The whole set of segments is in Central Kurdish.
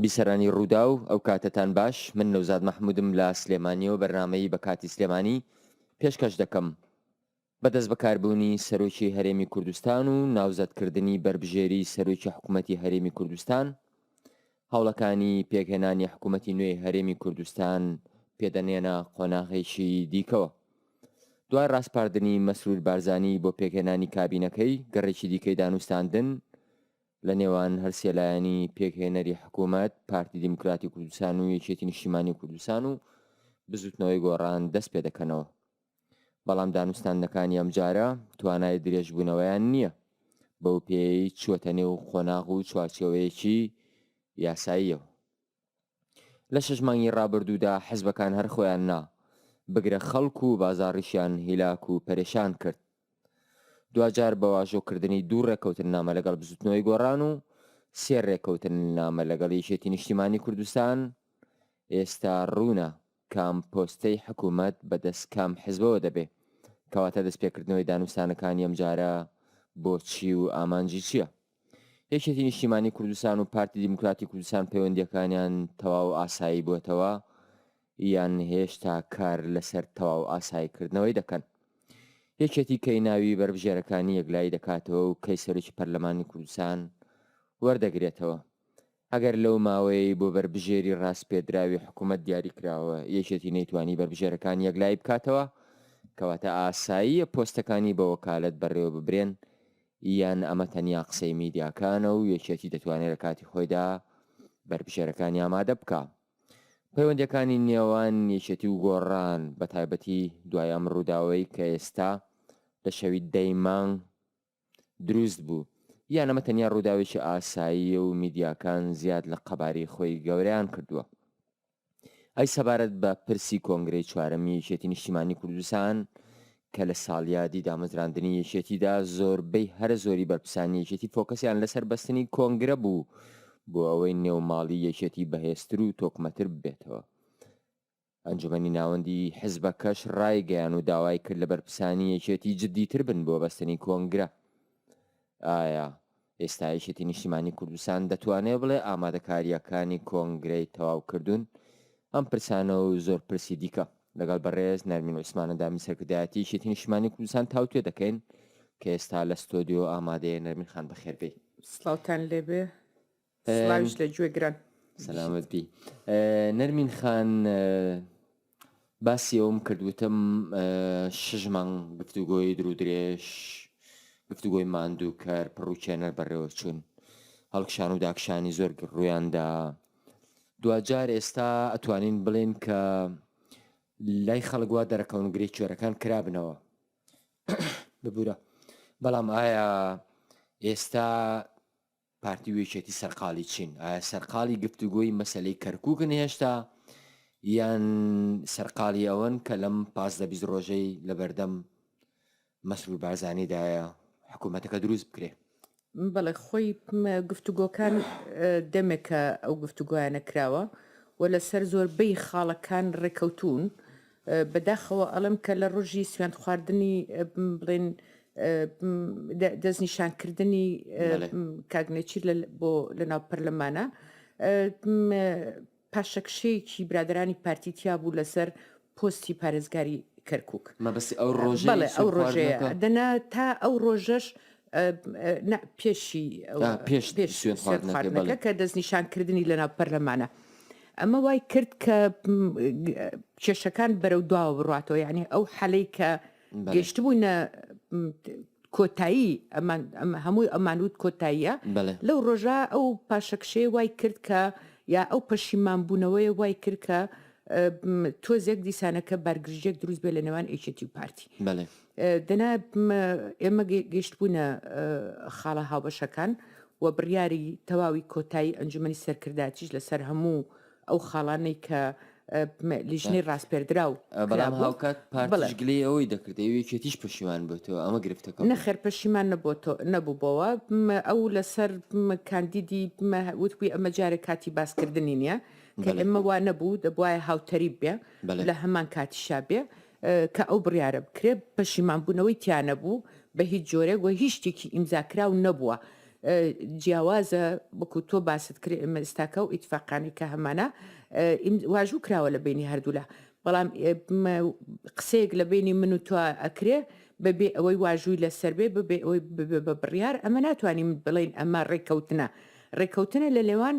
بیسەرانی ڕوودا و ئەو کاتتان باش. من نەوزاد مەحمودم لە سلێمانیەوە بەرنامەی بە کاتی سلێمانی پێشکەش دەکەم. بەدەست بەکاربوونی سەرۆکی هەرێمی کوردستان و ناوزەتکردنی بربژێری سەرۆکی حکوومەتی هەرێمی کوردستان، هەوڵەکانی پێکهێنانی حکوومەتی نوێی هەرێمی کوردستان پێدەنێنە قۆناغێکی دیکەوە. دوای ڕاستپاردنی مەسرور بارزانی بۆ پێکهێنانی کابینەکەی، گەڕێکی دیکەی دانوستاندن لە نێوان هەرسێلایانی پێکهێنەری حکوومەت، پارتی دیموکراتی کوردستان و یەکێتی نیشتیمانی کوردستان و بزوتنەوەی گۆڕان دەست پێ دەکەنەوە. بەڵام دانوستانەکانی ئەم جارە توانای درێژبوونەوەیان نییە، بەو پێی چوەتە نێو قۆناغ و چوارچێوەیەکی یاساییەوە. لە 6 مانگی ڕابردوودا حیزبەکان هەر خۆیان نا بگرە خەڵک و بازاڕیشیان هیلاک و پەرێشان کرد. دوجار بە واژۆکردنی دوو ڕێکەوتن نامە لەگەڵ بزوتنەوەی گۆڕان و 3 ڕێکەوتن نامە لەگەڵ یەکێتی نیشتیمانی کوردستان، ئێستا ڕوونە کام پۆستەی حکوومەت بەدەست کام حیزبەوە دەبێ، کەواتە دەستپێکردنەوەی دانوستانەکانی ئەم جارە بۆچی و ئامانجی چییە؟ یەکێتی نیشتیمانی کوردستان و پارتی دیموکراتی کوردستان پەیوەندیەکانیان تەواو ئاسایی بووەتەوە یان هێشتا کار لەسەر تەواو ئاساییکردنەوەی دەکەن؟ یەکێتی کەی ناوی بربژێرەکانی یەکلایی دەکاتەوە و کەی سەرۆکی پەرلەمانی کوردستان وەردەگرێتەوە. ئەگەر لەو ماوەی بۆ بربژێری ڕاستپێدراوی حکوومەت دیاریکراوە یەکێتی نەیتوانی بربژێرەکانی یەکلایی بکاتەوە، کەواتە ئاساییە پۆستەکانی بە وەکالەت بەڕێوە ببرێن، یان ئەمە تەنیا قسەی میدیاکانە و یەکێتی دەتوانێت لە کاتی خۆیدا بربژێرەکانی ئامادە بکە. پەیوەندیەکانی نێوان یەکێتی و گۆڕان بە تایبەتی دوای ئەم ڕووداوەی کە ئێستا لە شەوی 10 مانگ دروست بوو، یان ئەمە تەنیا ڕووداوێکی ئاساییە و میدیاکان زیاد لە قەباری خۆی گەورەیان کردووە. ئەی سەبارەت بە پرسی کۆنگرەی چوارەمی یەکێتی نیشتیمانی کوردستان کە لە ساڵیادی دامەزراندنی یەکێتیدا زۆربەی هەر زۆری بەرپرسانی یەکێتی فۆکەسیان لەسەر بەستنی کۆنگرە بوو بۆ ئەوەی نێوماڵی یەکێتی بەهێزتر و تۆکمەتر ببێتەوە. ئەنجومەنی ناوەندی حیزبەکەش ڕایگەیان و داوای کرد لە بەرپرسانی یەکێتی جددیتر بن بۆ بەستنی کۆنگرە. ئایا ئێستا یەکێتی نیشتیمانی کوردستان دەتوانێت بڵێ ئامادەکاریەکانی کۆنگرەی تەواو کردوون؟ ئەم پرسانە و زۆر پرسی دیکە لەگەڵ بەڕێز نەرمین عوسمانەدامی سەرکردایەتی یەکێتی نیشتیمانی کوردستان تاوتوێ دەکەین کە ئێستا لە ستۆدیۆ ئامادەیە. نەرمین خان بەخێربێی. سڵاوتان لێبێ، سڵاویش لە گوێگران. سەلامت بی. نەرمین خان، باسی ئەوم کردوتم 6 مانگ گفتوگۆی درودرێژ، گفتوگۆی ماندوو کار پڕوچێنەر بەڕێوە چوون، هەڵکشان و داکشانی زۆر ڕوویاندا. دوجار ئێستا ئەتوانین بڵێن کە لای خەڵکوا دەرەکەون و گرێی کوێرەکان کرابنەوە ببوورە. بەڵام ئایا ئێستا پارتی وێچێتی سەرقاڵی چین؟ ئایا سەرقاڵی گفتوگۆی مەسەلەی کەرکووکن هێشتا، یان سەرقاڵی ئەوەن کە لەم 15-20 ڕۆژەی لەبەردەم مەسرور بارزانیدایە حکوومەتەکە دروست بکرێ؟ بەڵێ خۆی گفتوگۆکان دەمێکە ئەو گفتوگویانە کراوە و لەسەر زۆربەی خاڵەکان ڕێکەوتون. بەداخەوە ئەڵم کە لە ڕۆژی سوێند خواردنی بڵێن دەستنیشانکردنی کاگنێچی بۆ لەناو پەرلەمانە، پاشەکشەیەکی برادرانی پارتیتیا بوو لەسەر پۆستی پارێزگاری کەرکووک. مەبەستی ئەو ڕۆژە ئەو ڕۆژەیە دەنا تا ئەو ڕۆژەش پێش سوێندخواردنەکە کە دەستنیشانکردنی لەناو پەرلەمانە. ئەمە وای کرد کە کێشەکان بەرەو دواوە بڕاتەوە، یعنی ئەو حەلەی کە گەشت بووینە کۆتایی، هەمووی ئەمانوت کۆتاییە لەو ڕۆژە ئەو پاشەکشەیە وای کرد کە یا ئەو پەشیمانبوونەوەی وای کرد کە تۆزێک دیسانەکە بارگرژێک دروست بێ لە نێوان ئێکێتی و پارتی. دەنا ئێمە گەشت بوونە خاڵە هاوبەشەکان و بڕیاری تەواوی کۆتایی ئەنجومەنی سەرکردایەتیش لەسەر هەموو ئەو خاڵانەی کە لیژنەی ڕاستپێردرا و بەڵام هاوکات پارتیش گلەی ئەوەی دەکرد یەکێتیش پەشیمان بێتەوە. ئەمە گرفتەکە نەخێر پەشیمان نەبووبەوە. ئەو لەسەر کاندیدی وتبووی ئەمە جارێک کاتی باسکردنی نییە کە ئێمە وا نەبوو، دەبواە هاوتەریب بێ لە هەمان کاتیشا بێ کە ئەو بڕیارە بکرێت. پەشیمان بوونەوەی تیانە بوو بە هیچ جۆرێک و هیچ شتێکی ئیمزاکراو نەبووە جیاوازە وەکو تۆ باست کرد ئێمە ئێستاکە و ئیتفاقانی کە هەمانە واژوو کراوە لە بینی هەردوولا بەڵام قسەیەک لە بینی من و تۆ ئەکرێ بەبێ ئەوەی واژووی لەسەر بێ ببێ ئەوەی بە بڕیار ئەمە ناتوانین بڵین ئەمە ڕێککەوتنە لە لێوان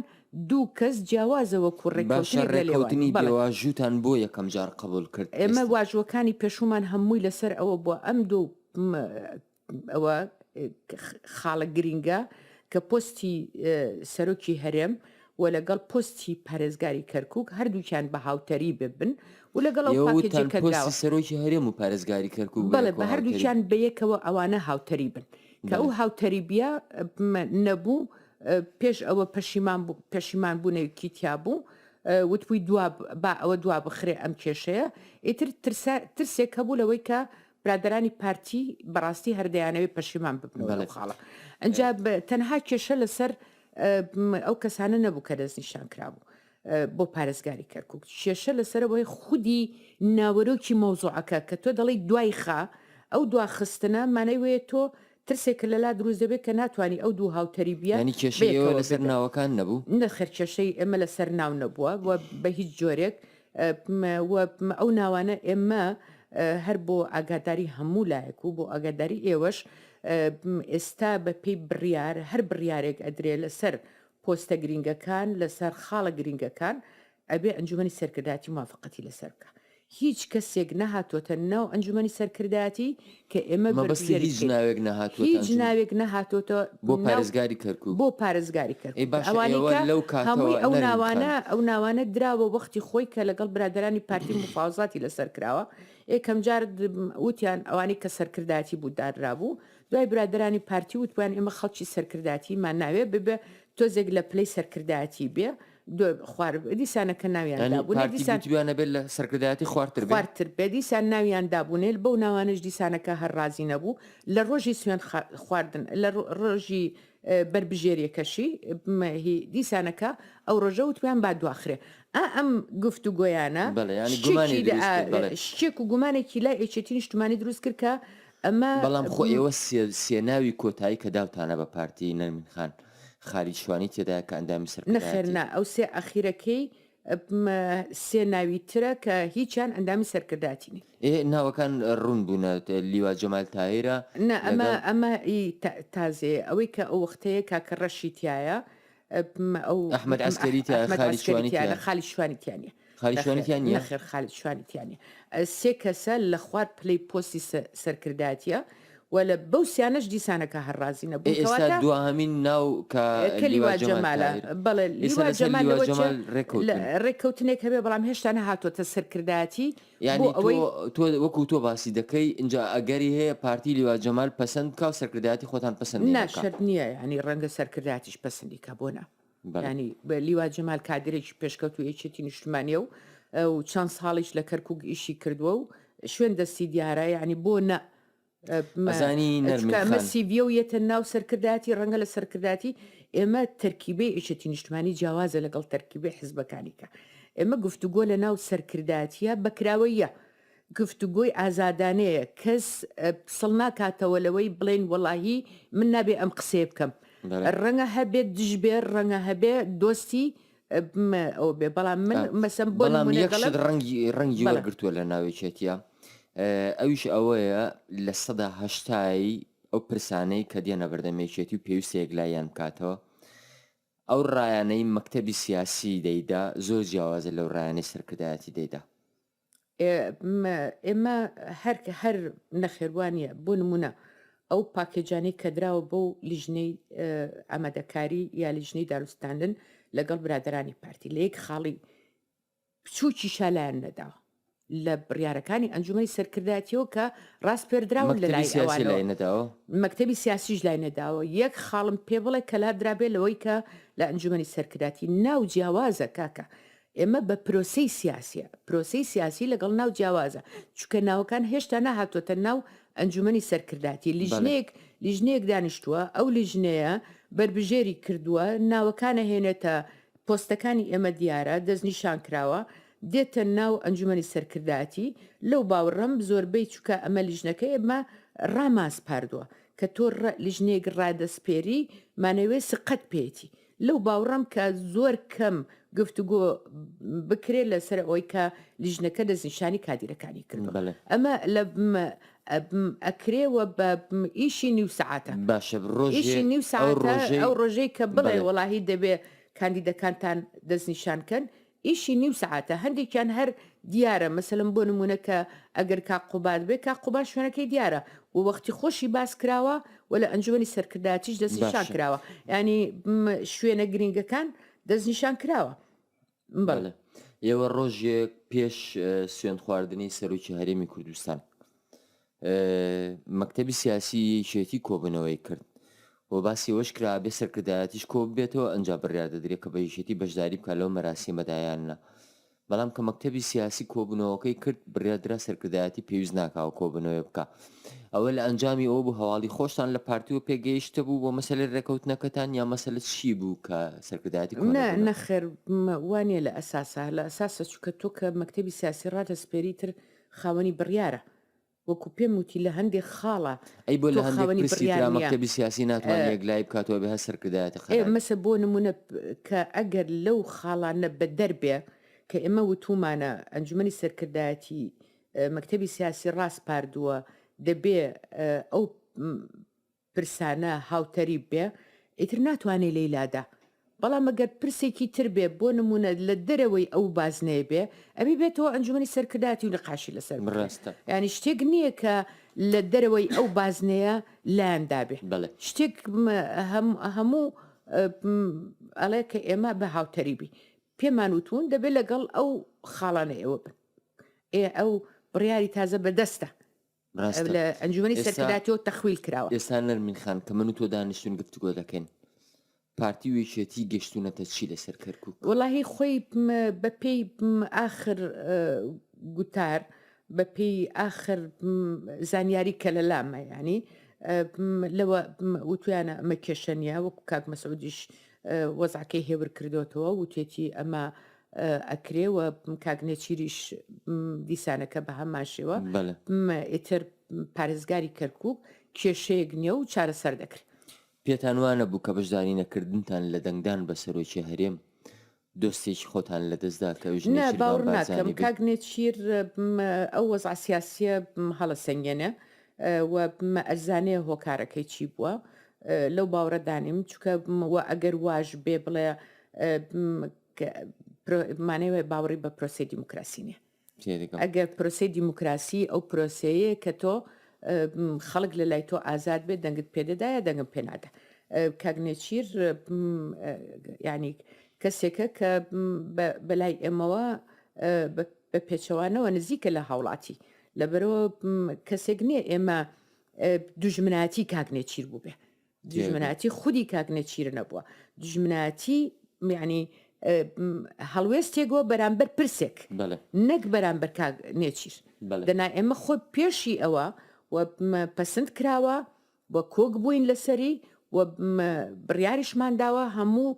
دوو کەس جیاوازەوە ڕێککەوتنی بێواژووتان بۆ یەکەم جار قبول کرد ئێمە واژوەکانی پێشومان هەمووی لەسەر ئەوە بووە ئەم دوو ئەوە خاڵە گرینگە کە پۆستی سەرۆکی هەرێم و لەگەڵ پۆستی پارێزگاری کەرکووک هەردووکیان بە هاوتەری ببن و لەگەڵ پاکێجەکەدراوە سەرۆکی هەرێم و پارێزگاری کەرکووک بەڵێ بە هەردووکیان بەیەکەوە ئەوانە هاوتەری بن کە ئەو هاوتەری بیا نەبوو پێش ئەوە پەشیمان بوونەوەکی تیا بوو وتبووی با ئەوە دوا بخرێ ئەم کێشەیە ئیتر ترسێک هەبوو لەوەی کە برادرانی پارتی بەڕاستی هەردەیانەوەی پەشیمان ببنەوە خاڵە ئەنجا تەنها کێشە لەسەر ئەو کەسانە نەبوو کە دەستنیشان کرابوو بۆ پارێزگاری کەرکووک کێشە لەسەرەوەی خودی ناوەرۆکی مەوزوعەکە کە تۆ دەڵی دوای خا ئەو دواخستنە مانەی وەیە تۆ ترسێک لەلا دروست دەبێت کە ناتوانانی ئەو دوو هاوتەری بیان کێشەیەوە لەسەر ناوەکان نەبوو نەخێر کێشەی ئێمە لەسەر ناو نەبووە و بە هیچ جۆرێک ئەو ناوانە ئێمە هەر بۆ ئاگاداری هەموو لایەک و بۆ ئاگاداری ئێوەش ئێستا بە پێی بڕیار هەر بڕیارێک ئەدرێ لەسەر پۆستە گرینگەکان لەسەر خاڵە گرینگەکان ئەبێ ئەنجومەنی سەرکردایەتی موافقەتی لەسەر بکە هیچ کەسێک نەهاتۆتە ناو ئەنجومەنی سەرکردایەتی کە ئێمە هیچ ناوێک نەهاتۆتە بۆ پارێزگاری کەرکووک بۆ پارێزگاری هەمووی ئەو ناوانە دراوە وەختی خۆی کە لەگەڵ برادرانی پارتی مفاوزاتی لەسەر کراوە یەکەم جار وتیان ئەوانی کە سەرکردایەتی بوو دادرابوو دوای برادرانی پارتی وتیان ئێمە خەڵکی سەرکردایەتیمان ناوێ ببێ تۆزێک لە پلەی سەرکردایەتی بێ دیسانەکە ناویاندا بوونیانە بێت لە سەرکردایەتی خواردتر بێ دیسان ناویاندا بوونێت بەو ناوانش دیسانەکە هەر ڕازی نەبوو لە ڕۆژی سوێن خواردن لە ڕۆژی بربژێریەکەشی دیسانەکە ئەو ڕۆژە وتیان با دواخرێ ئەم گفتوگۆیانە شتێک و گومانێکی لای ئێچێتی نیشتمانی دروست کرد کە ئەمە بەڵام خۆ ئێوە سێناوی کۆتایی کە داوتانە بە پارتی نەرمینخان خالی شوانی تێدا کە ئەندامی سەر نەخێرنا ئەو سێ ئەخیرەکەی سێ ناوی ترە کە هیچیان ئەندامی سەرکرداتینی ناوەکان ڕوون بوونە لیوا جەمال تاهیرە ئەمە تازێ ئەوەی کە ئەو وەختەیە کاکە ڕەشی تایە ئەو ئەحمەد عەسکەری خالی شوانیتیانە نەخێر خالی شوانیتیانە سێ کەسە لە خوارد پلەی پۆستی سەرکرداتیە وە لە بەو سیانەش دیسانەکە هەرڕازی نەبوو ئێستا دوهەمین ناو کە لیوا جەمالە بەڵێ لیوا جەمال ڕێککەوتنێک هەبێ بەڵام هێشتا نەهاتۆتە سەرکردایەتی یعنی تۆ وەکو تۆ باسی دەکەی اینجا ئەگەری هەیە پارتی لیوا جەمال پەسەند کا و سەرکردایەتی خۆتان پەسەند ناشەر نییە ینی ڕەنگە سەرکردایەتیش پەسەندی کە بۆ نە ینی بە لیوا جەمال کادرێکی پێشکەوت و یەکێتی نیشتمانیە و چەند ساڵیش لە کەرکووک ئیشی کردووە و شوێن دەستی دیارە ینی بۆ نە مەسیڤە و یەتە ناو سەرکردایەتی ڕەنگە لە سەرکردایەتی ئێمە تەرکیبەی ئیشەتی نیشتمانی جیاوازە لەگەڵ تەرکیبەی حیزبەکانیکە ئێمە گفتوگۆ لە ناو سەرکردایەتیە بەکراوەیە گفتوگۆی ئازادانەیە کەس سڵ ناکاتەوە لەوەی بڵێن وەڵاهی من نابێ ئەم قسێ بکەم ڕەنگە هەبێت دژبێر ڕەنگە هەبێ دۆستی ئەو بێ بەڵام من مەسەم بۆ ڕەنگی وەرگرتووە لە ناوێکێتیە ئەویش ئەوەیە لە ١٨ ئەو پرسانەی کە دێنە بەردەمێکێتی و پێویستەیەک لایەن بکاتەوە ئەو ڕایانەی مەکتەبی سیاسی دەیدا زۆر جیاوازە لەو ڕایانەی سەرکردایەتی دەیدا ئێمە هەر نەخێوانیە بۆ نمونە ئەو پاکێجانەی کە دراوە بۆ لیژنەی ئامادەکاری یا لیژنەی داروستاندن لەگەڵ برادرانی پارتی لە یەک خاڵی بچووکی شالایان نەداوە لە بڕیارەکانی ئەنجومەنی سەرکردایەتیەوە کە ڕاست پێردراون لە لای مەکتەبی سیاسیش لای نەداوە یەک خاڵم پێ بڵێ کە لا درابێ لەوەی کە لە ئەنجومەنی سەرکردایەتی ناو جیاوازە کاکە ئێمە بە پرۆسەی سیاسی لەگەڵ ناو جیاوازە چونکە ناوەکان هێشتا نەهاتۆتە ناو ئەنجومەنی سەرکردایەتی لیژنەیەک دانیشتووە ئەو لیژنەیە بربژێری کردووە ناوەکانە هێنێتە پۆستەکانی ئێمە دیارە دەستنیشان کراوە دێتە ناو ئەنجومەنی سەرکردایەتی لەو باوەڕەم زۆربەی چووکە ئەمە لیژنەکە ئێمە ڕاماز پاردووە کە تۆ لیژنەیەک ڕادەسپێری مانەوێ سقەت پێێتی لەو باوەڕەم کە زۆر کەم گفتوگۆ بکرێت لەسەر ئەوەی کە لیژنەکە دەستنیشانی کادیرەکانی کردو ئەمە لە ئەکرێوە بە ئیشی نیو سعاتە باشە ئیشی نیو ساعتە ئەو ڕۆژەی کە بڵێ وەڵاهی دەبێ کاندیدەکانتان دەستنیشانکەن ئیشی نیو سعاتە هەندێکیان هەر دیارە مەسەلەن بۆ نمونونەکە ئەگەر کاقوبات بێ کاقوبات شوێنەکەی دیارە و وەختی خۆشی باس کراوە و لە ئەنجومی سەرکردایەتیش دەستنیشان کراوە ینی شوێنە گرنگەکان دەستنیشان کراوە بەڵێ ئێوە ڕۆژێک پێش سوێن خواردنی سەرۆکی هەرێمی کوردستان مەکتەبی سیاسی یەکێتی کۆبوونەوەی کرد و باسی ئەوەش کرا بێ سەرکردایەتیش کۆ بێتەوە ئەنج بڕیار دەدرێت کە بە یەکێتی بەشداری بکە لەو مەراسیمەدایانە بەڵام کە مەکتەبی سیاسی کۆبوونەوەکەی کرد بڕیاردرا سەرکردایەتی پێویست ناکاوە کۆبوونەوەی بکە ئەوە لە ئەنجامی ئەوە بوو هەواڵی خۆشتان لە پارتیوە پێگەیشتە بوو بۆ مەسەلەی ڕێکەوتنەکەتان یا مەسەلە چی بوو کە سەرکردایەتی نەخێر وانە لە ئەساسە لە ئەساسە چکە تۆ کە مەکتەبی سیاسی ڕادەسپێری تر خاوەنی بڕیارە وەکو پێم وتی لە هەندێک خاڵە ئەی بۆ لە هەندێک مەکتەبی سیاسی ناتوانێت یەکلای بکاتەوە بە هە سەرکردایەتی مەسە بۆ نمونە کە ئەگەر لەو خاڵانە بە دەربێ کە ئێمە وتومانە ئەنجومەنی سەرکردایەتی مەکتەبی سیاسی ڕاست پاردووە دەبێ ئەو پرسانە هاوتەری بێ ئیتر ناتوانێت لەیلادا بەڵام ئەگەر پرسێکی تر بێ بۆ نمونە لە دەرەوەی ئەو بازنەیە بێ ئەمی بێتەوە ئەنجومەنی سەرکردایەتی و نەقاشی لەسەر ڕاستە ینی شتێک نییە کە لە دەرەوەی ئەو بازنەیە لایەندا بێ شتێک هەموو ئەڵێ کە ئێمە بە هاوتەریبی پێمان وتون دەبێت لەگەڵ ئەو خاڵانە ئێوە بن ئەو بڕیاری تازە بەدەستە لە ئەنجومەنی سەرکردایەتیەوە تەخویل کراوە ئێستا نەرمین خان کە من و تۆ دانیشتون گفتوگۆ دەکەین پارتی وێکێتی گەشتونەتە چی لەسەر کەرکووک وەڵاهی خۆی بە پێی ئاخر گوتار بە پێی ئاخر زانیاری کە لە لامە ینی لەوە وتویانە ئەمە کێشەنیە وەکو کاک مەسعودیش وەزعکەی هێور کردوتەوە وتێتی ئەمە ئەکرێوە کاگنێچیریش دیسانەکە بە هەمان شێوە ئیتر پارێزگاری کەرکووک کێشەیەک نییە و چارەسەر دەکرێت پێتان وانە بوو کە بەشداری نەکردنتان لە دەنگدان بە سەرۆکی هەرێم دۆستێکی خۆتان لەدەستدا کە باوەڕ ناکەم کاگنێچیر ئەو وەزع سیاسیە هەڵە سەنگێنە و ئەرزانەیە هۆکارەکەی چی بووە لەو باوەڕەدانیم چکە ئەگەر واژ بێ بڵێ مانەوێ باوەڕی بە پرۆسی دیموکراسی نیە ئەگەر پرۆسی دیموکراسی ئەو پرۆسەیە کە تۆ خەڵک لە لای تۆ ئازاد بێت دەنگت پێدەدایە دەنگم پێنادا کاگنێچیر ینی کەسێکە کە بەلای ئێمەوە بە پێچەوانەوە نزیکە لە هاوڵاتی لەبەرەوە کەسێک نییە ئێمە دوژمناتی کاگنێچیر بوو بێ دوژمناتی خودی کاگنێچیر نەبووە دوژمناتی ینی هەڵوێستێکەوە بەرامبەر پرسێک نەک بەرامبەر کاگنێچیر دەنا ئێمە خۆ پێشی ئەوە پەسەند کراوە بۆ کۆک بووین لەسەری و بڕیاریشمانداوە هەموو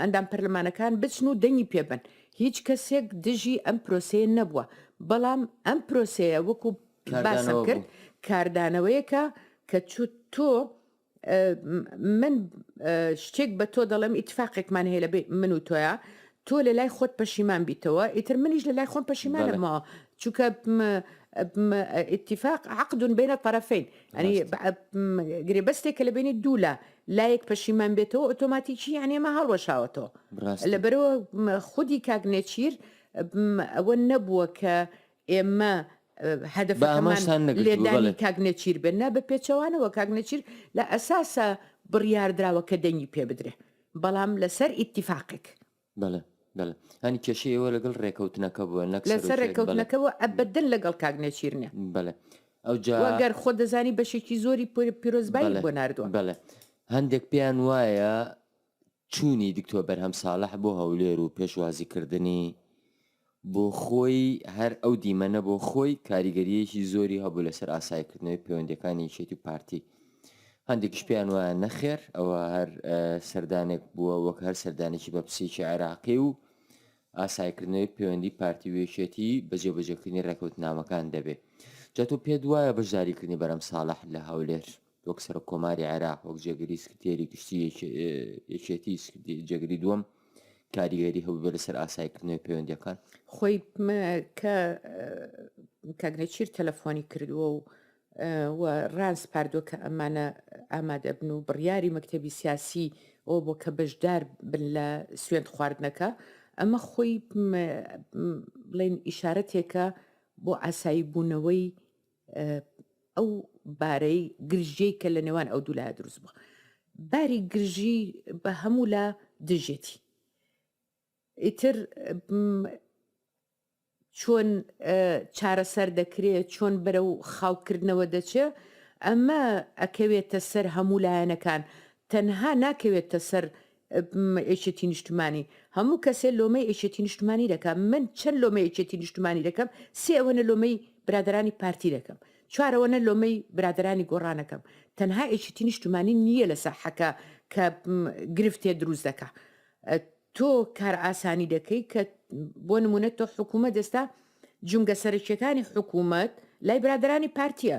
ئەندام پەرلەمانەکان بچن و دەنگی پێبن هیچ کەسێک دژی ئەم پرۆسەیە نەبووە بەڵام ئەم پرۆسەیە وەکو باسم کرد کاردانەوەیەکە کە تۆ من شتێک بە تۆ دەڵێم ئیتفاقێکمان هەیە لە من و تۆیە تۆ لە لای خۆت پەشیمان بیتەوە ئیتر منیش لە لای خۆم پەشیمانەمەوە چونکە اتفاق عقد بين الطرفين يعني گرێبەستێکە لە بینی دوولا لایەک پەشیمان بێتەوە ئۆتۆماتیکی یعنی ئەمە هەڵوەشاوەتەوە لەبەرەوە خودی کاگنێچیر ئەوە نەبووە کە ئێمە هەدەفەکەمان لێدانی کاگنێچیر بێنە بە پێچەوانەوە کاگنێچیر لە ئەساسە بڕیاردراوە کە دەنگی پێ بدرێ بەڵام لەسەر ئیتیفاقێک هەنی کێشەیەوە لەگەڵ ڕێکەوتنەکە بووە لەسەر ڕێکەوتنەکەەوە ئەبەدەن لەگەڵ کاگنێچیر نیە ئەوگەر خۆ دەزانی بەشێکی زۆری پیرۆزبایی بۆ ناردووە هەندێک پێیان وایە چوونی دکتۆر بەرهەم ساڵح بۆ هەولێر و پێشوازیکردنی بۆ خۆی هەر ئەو دیمەنە بۆ خۆی کاریگەریەکی زۆری هەبوو لەسەر ئاسایکردنەوەی پەیوەندەکانی یەکێتی و پارتی هەندێکیش پێیان وایە نەخێر ئەوە هەر سەردانێک بووە وەک هەر سەردانێکی بە پسێکی عێراقی و ئاسایکردنەوەی پەیوەندی پارتی وێکێتی بەجێبەجێکردنی ڕێکەوتنامەکان دەبێت جا تۆ پێت وایە بەشداریکردنی بەرەم ساڵح لە هەولێر وەک سەرۆک کۆماری عێراق وەک جێگەری سکرتێری گشتی یەکێتی جێگەری دووەم کاریگەری هەبوو لەسەر ئاسایکردنەوەی پەیوەندیەکان خۆی کە کاگنەچیر تەلەفۆنی کردووە و ڕاست پاردووە کە ئەمانە ئامادە بن و بڕیاری مەکتەبی سیاسی ئەو بۆ کە بەشدار بن لە سوێند خواردنەکە ئەمە خۆی بڵێن ئیشارەتێکە بۆ ئاسایی بوونەوەی ئەو بارەی گرژەی کە لە نێوان ئەو دوولایە دروست بووە باری گرژی بە هەموو لە دژێتی ئیتر چۆن چارەسەر دەکرێت چۆن بەرەو خاوکردنەوە دەچێت ئەمە ئەکەوێتە سەر هەموو لایەنەکان تەنها ناکەوێتە سەر ئێشێتی نیشتمانی هەموو کەسێ لۆمەی ئێشێتی نیشتمانی دەکەم من چەند لۆمەی ئێشێتی نیشتمانی دەکەم سێ ئەوەنە لۆمەی برادرانی پارتی دەکەم چوارەوەنە لۆمەی برادرانی گۆڕانەکەم تەنها ئێشێتی نیشتمانی نییە لە ساحەکە کە گرفتێ دروست دەکە تۆ کار ئاسانی دەکەی کە بۆ نمونە تۆ حکوومەت ئێستا جونگە سەرکیەکانی حکوومەت لای برادرانی پارتیە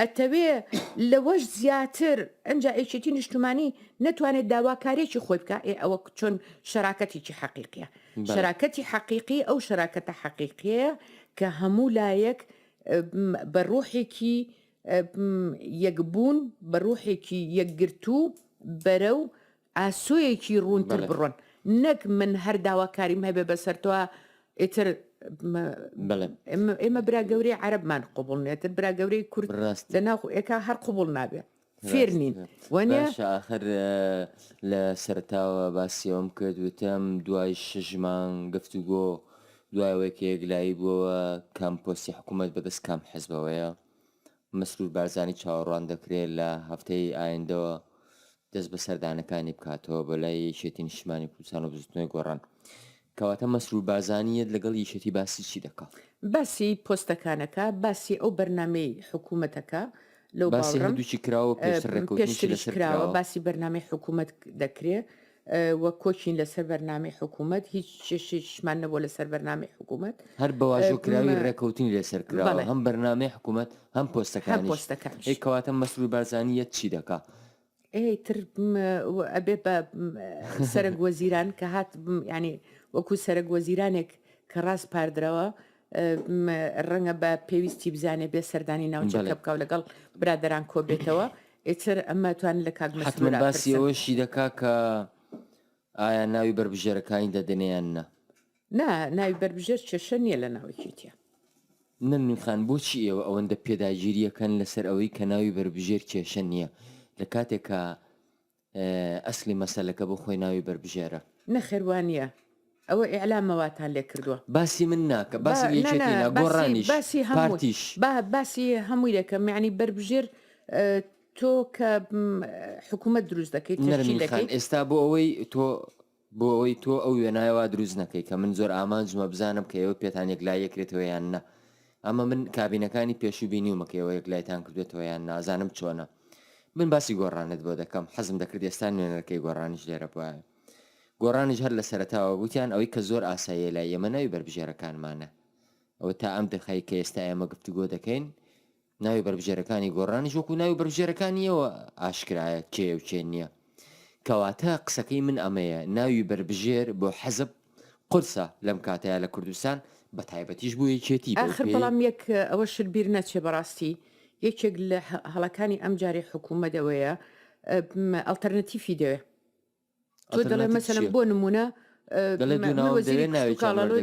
ئەتەوێ لەوەش زیاتر ئەنج ئێشێتی نیشتمانی نەتوانێت داواکارێکی خۆی بکە ئەوە چۆن شەراکەتێکی حەقیقیە شەراکەتی حەقیقی ئەو شەراکەتە حەقیقیە کە هەموو لایەک بە ڕوحێکی یەکبوون بە ڕوحێکی یەکگرتوو بەرەو ئاسۆیەکی ڕوونتر بڕۆن نەک من هەر داواکاریم هەبێ بەسەرتەوە ئیتر ئێمە برا گەورەی عەرەبمان قوبوڵ نێتر برا گەورەی کورد لەناو ئێکا هەر قوبوڵ نابێ فێر نین آخر لە سەرتاوە باسیەوەم کرد وتم دوای 6 مانگ گفتوگۆ دوایەوەی کە یەکلایی بووە کام پۆستی حکوومەت بەدەست کام حیزبەوەیە مەسرور بارزانی چاوەڕوان دەکرێت لە هەفتەی ئایندەوە دەست بە سەردانەکانی بکاتەوە بەلای یەکێتی نیشتمانی کوردستان و بزوتنەوەی گۆڕان کەواتە مەسرور بارزانیت لەگەڵ یەکێتی باسی چی دەکات باسی پۆستەکانەکە باسی ئەو بەرنامەی حکوومەتەکە لەو باسی هەردووچی کراوە پێشتریش کراوە باسی بەرنامەی حکوومەت دەکرێت وە کۆچین لەسەر بەرنامەی حکوومەت هیچ شێشمان نەبووە لەسەر بەرنامەی حکوومەت هەر بەواژۆکراوی ڕێکەوتنی لەسەر کراوە هەم بەرنامەی حکوومەت هەم پۆستەکانی کەواتە مەسرور بارزانیت چی دەکات تر ئەبێ بە سەرک وەزیران کە هات ینی وەکو سەرک وەزیرانێک کە ڕاست پاردرەوە ڕەنگە بە پێویستی بزانێ بێ سەردانی ناوچەکە بکاو لەگەڵ برادران کۆبێتەوە ئێتر ئەمە توان لە کاک مەسرور باسی ئەوەشی دەکا کە ئایا ناوی بربژێرەکانی دەدەنیان نا ناوی بربژێر کێشە نییە لە ناوەکیتە نەنوخان بۆچی ئێوە ئەوەندە پێداگیریەکەن لەسەر ئەوەی کە ناوی بربژێر کێشە نییە لە کاتێکە ئەسلی مەسەلەکە بۆ خۆی ناوی بربژێرە نەخێوانە ئەوە ئیعلامەواتان لێ کردووە باسی من ناکە باسی گۆڕانیش پارتیش باسی هەمووی دەکەم یعنی بربژێر تۆ کە حکوومەت دروست دەکەیت ئێستا بۆ ئەوەی تۆ ئەو وێنایەوە دروست نەکەی کە من زۆر ئامانجمە بزانم کە ئێوە پێتان یەکلای یەکرێتەوە یان نە ئەمە من کابینەکانی پێشوو بینیومەکە ئێوە یەکلایتان کردێتەوە یان نازانم چۆنە من باسی گۆڕانت بۆ دەکەم حەزم دەکرد ئێستا نوێنەکەی گۆڕانیش لێرە بواە گۆڕانیش هەر لە سەرەتاوە گوتیان ئەوەی کە زۆر ئاساییە لای ئێمە ناوی بربژێرەکانمانە ئەوە تا ئەم دەخای کە ئێستا ئێمە گفتوگۆ دەکەین ناوی بربژێرەکانی گۆڕانیش وەکو ناوی بربژێرەکانیەوە ئاشکرایە کێ و چێ نییە کەواتە قسەکەی من ئەمەیە ناوی بربژێر بۆ حەزب قورسە لەم کاتەیە لە کوردستان بە تایبەتیش بوو یەکێتی ئاخر بەڵام یەک ئەوە شبیر نەچێ بەڕاستی یەکێک لە هەڵەکانی ئەم جارێ حکوومەتەوەیە ئەڵتەرنەتیفی دەوێ تۆ دەڵێ مەسەلەن بۆ نمونە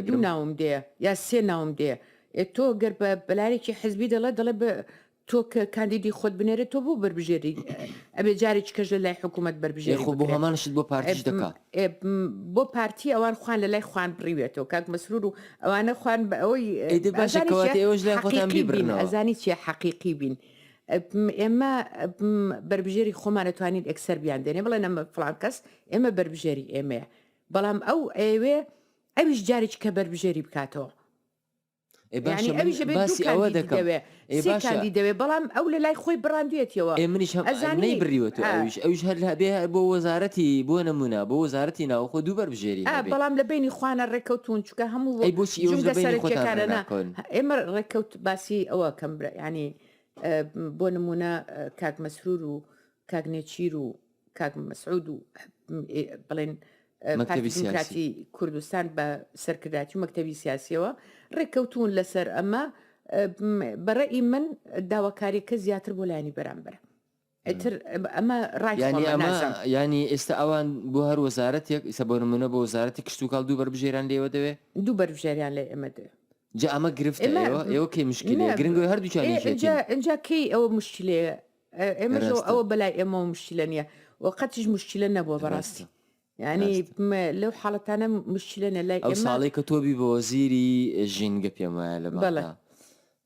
دوو ناوم دێ یا سێ ناوم دێ تۆ گەر بە بەلارێکی حزبی دەڵێ تۆ کە کاندیدی خۆت بنێرێت تۆ بۆ بربژێری ئەبێ جارێک کەژ لە لای حکوومەت بربژێری بۆ هەمانشت بۆ پارتیش دەکات بۆ پارتی ئەوان خوان لە لای خوان بڕیوێتەوە کاک مەسرور و ئەوانە خوان بە ئەوەی ئەزانی چیە حەقیقی بین ئێمە بربژێری خۆمانەتوانین ئەکسەر بیان دێنێ بڵێ نەمە فڵان کەس ئێمە بربژێری ئێمەیە بەڵام ئەو ئەوێ ئەویش جارێک کە بربژێری بکاتەوە دەوێ بەڵام ئەو لە لای خۆی بڕاندوێتەوە منیش ئەزانی بڕیوەوە ئەوش هەر هەبێ بۆ وەزارەتی بۆ نمونە بۆ وەزارەتی ناوخۆ دوو بربژێری بەڵام لە بینی خوانە ڕێکەوتون چکە هەموو بۆچی ئێمە ڕێکەوت باسی ئەوە کەم ینی بۆ نمونە کاک مەسرور و کاک نێچیر و کاک مەسعود و بڵێن پارتی دیموکراتی کوردستان بە سەرکرداتی و مەکتەبی سیاسیەوە ڕێککەوتون لەسەر ئەمە بەڕێی من داواکاریەکە زیاتر بۆ لایانی بەرامبەرە ئەمە ڕای ینی ئێستا ئەوان بۆ هەر وەزارەتێک ئێستا بۆ نمونە بۆ وەزارەتی کشت و کاڵ دوو بەربژێران لێوە دەوێ دوو بەربژێریان لێ ئەمە دەوێ جا ئەمە گرفتە ئێوە کەی مشکلێ گرنگەوە هەردووچانجا کەی ئەوە مشکلەیە ئێمە ئەوە بەلای ئێمە مشکلە نییە وەقەتیش مشکلە نەبووە بەڕاستی ینی لەو حاڵەتانە مشکلە لای ئەو ساڵی کە تۆبی بە وەزیری ژینگە پێم وایە لە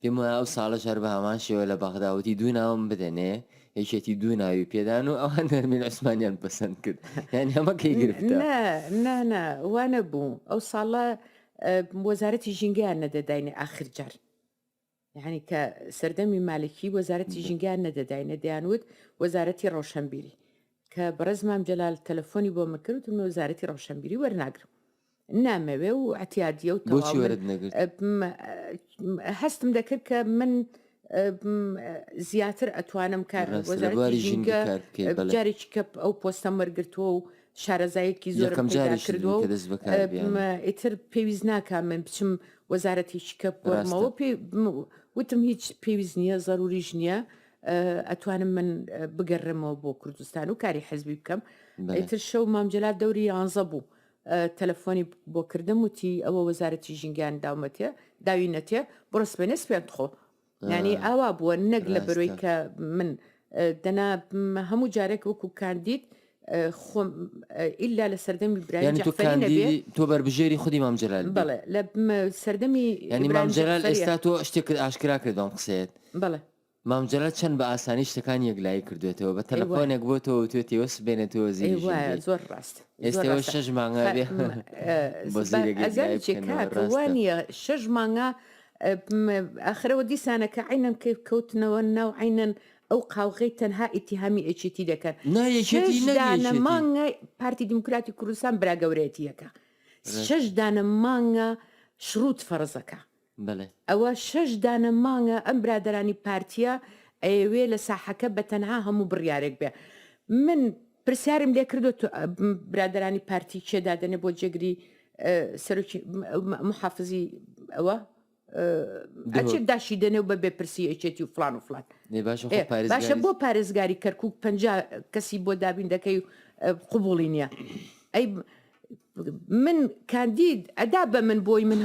پێم وایە ئەو ساڵە ژەر بە هەمان شێوە لە بەغداوتی دوو ناوم بدەنێ یەکێتی دوو ناوی پێدان و ئەوان نەرمین عوسمانیان پەسەند کرد یان هەمە کەی گرفتە نه وانە بوو ئەو ساڵە وەزارەتی ژینگەیان نەدەداینێ ئاخر جار یعنی کە سەردەمی مالکی وەزارەتی ژینگەیان نەدەداینە دەیانوت وەزارەتی ڕەوشەمبیری کە بەڕێزمام جەلال تەلەفۆنی بۆ مەکرد و وەزارەتی ڕەوشەمبیری وەرناگرم نامەوێ و ئەتیادیە و هەستم دەکرد کە من زیاتر ئەتوانم کار وەزارەتی ژینگە جارێکی کە ئەو پۆستە وەرگرتووە و شارەزایەکی زۆر کردووە ئیتر پێویست ناکە من بچم وەزارەتێکی کە بۆمەوە وتم هیچ پێویست نییە ضروریش نییە ئەتوانم من بگەڕێمەوە بۆ کوردستان و کاری حەزبی بکەم ئیتر شەو مامجلات دەوری 11 بوو تەلەفۆنی بۆ کردم وتی ئەوە وەزارەتی ژینگیان داومەتێ داوی نەتێ بڕستبێنە سپێن خۆ ینی ئاوا بووە نەک لە بەرۆی کە من دەنا هەموو جارێک وەکو کاندید خۆم ئیلا لە سەردەمی برای تۆ بەربژێری خودی مامجلال بەڵێ لە سەردەمی ینی مامجلال ئێستا تۆ شتێک ئاشکرا کردەوە قسێت بەڵێ مامجلال چەند بە ئاسانی شتەکان یەکلایی کردوێتەوە بە تەلەفۆنێک بۆ تۆ توێتەوە سبێنێتەوە زیری زۆر ڕاست ئێستاەوە 6 مانگە وانە 6 مانگە ئاخرەوە دیسانەکە عینەن کەوتنەوە ناو عینەن ئەو قاوغەی تەنها ئیتیهامی ئەچێتی دەکەن دانە مانگە پارتی دیموکراتی کوردستان برا گەورەتیەکە 6 دانە مانگە شروط فەرزەکە ئەوە 6 دانە مانگە ئەم برادرانی پارتیە ئەوێ لە ساحەکە بە تەنها هەموو بڕیارێک بێ من پرسیارم لێ کردو برادرانی پارتی چێدادەنێ بۆ جێگری سەرۆکی محافزی ئەوە ئەچێت داشی دەنێ و بە بێپرسی ئەچێتی و فلان و فلان باشە بۆ پارێزگاری کەرکووک 50 کەسی بۆ دابین دەکەی و قوبوڵی نییە ئەی من کاندید ئەدا بە من بۆی من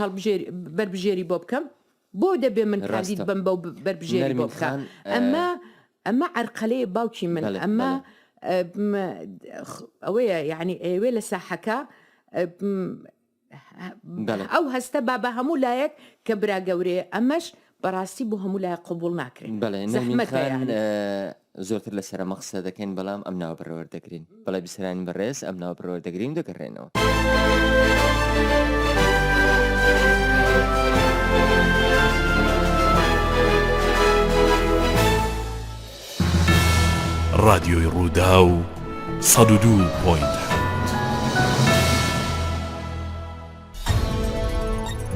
بەربژێری بۆ بکەم بۆ دەبێ من کاندید بم بە بەربژێری بۆ بکەم ئەمە عەرقەلەیە باوکی من ئەمە ئەوەیە یعنی ئێوێ لە ساحەکە ئەو هەستە با هەموو لایەک کە برا گەورەیە ئەمەش بەڕاستی بۆ هەموو لایە قبول ناکرێن زۆرتر لە سەرە مەقسە دەکەین بەڵام ئەم ناو بڕەوەردەگرین بەڵای بیسەرانی بەڕێز ئەم ناو بڕەوەردەگرین دەگەڕێنەوە رادیۆی ڕوودا و 102.7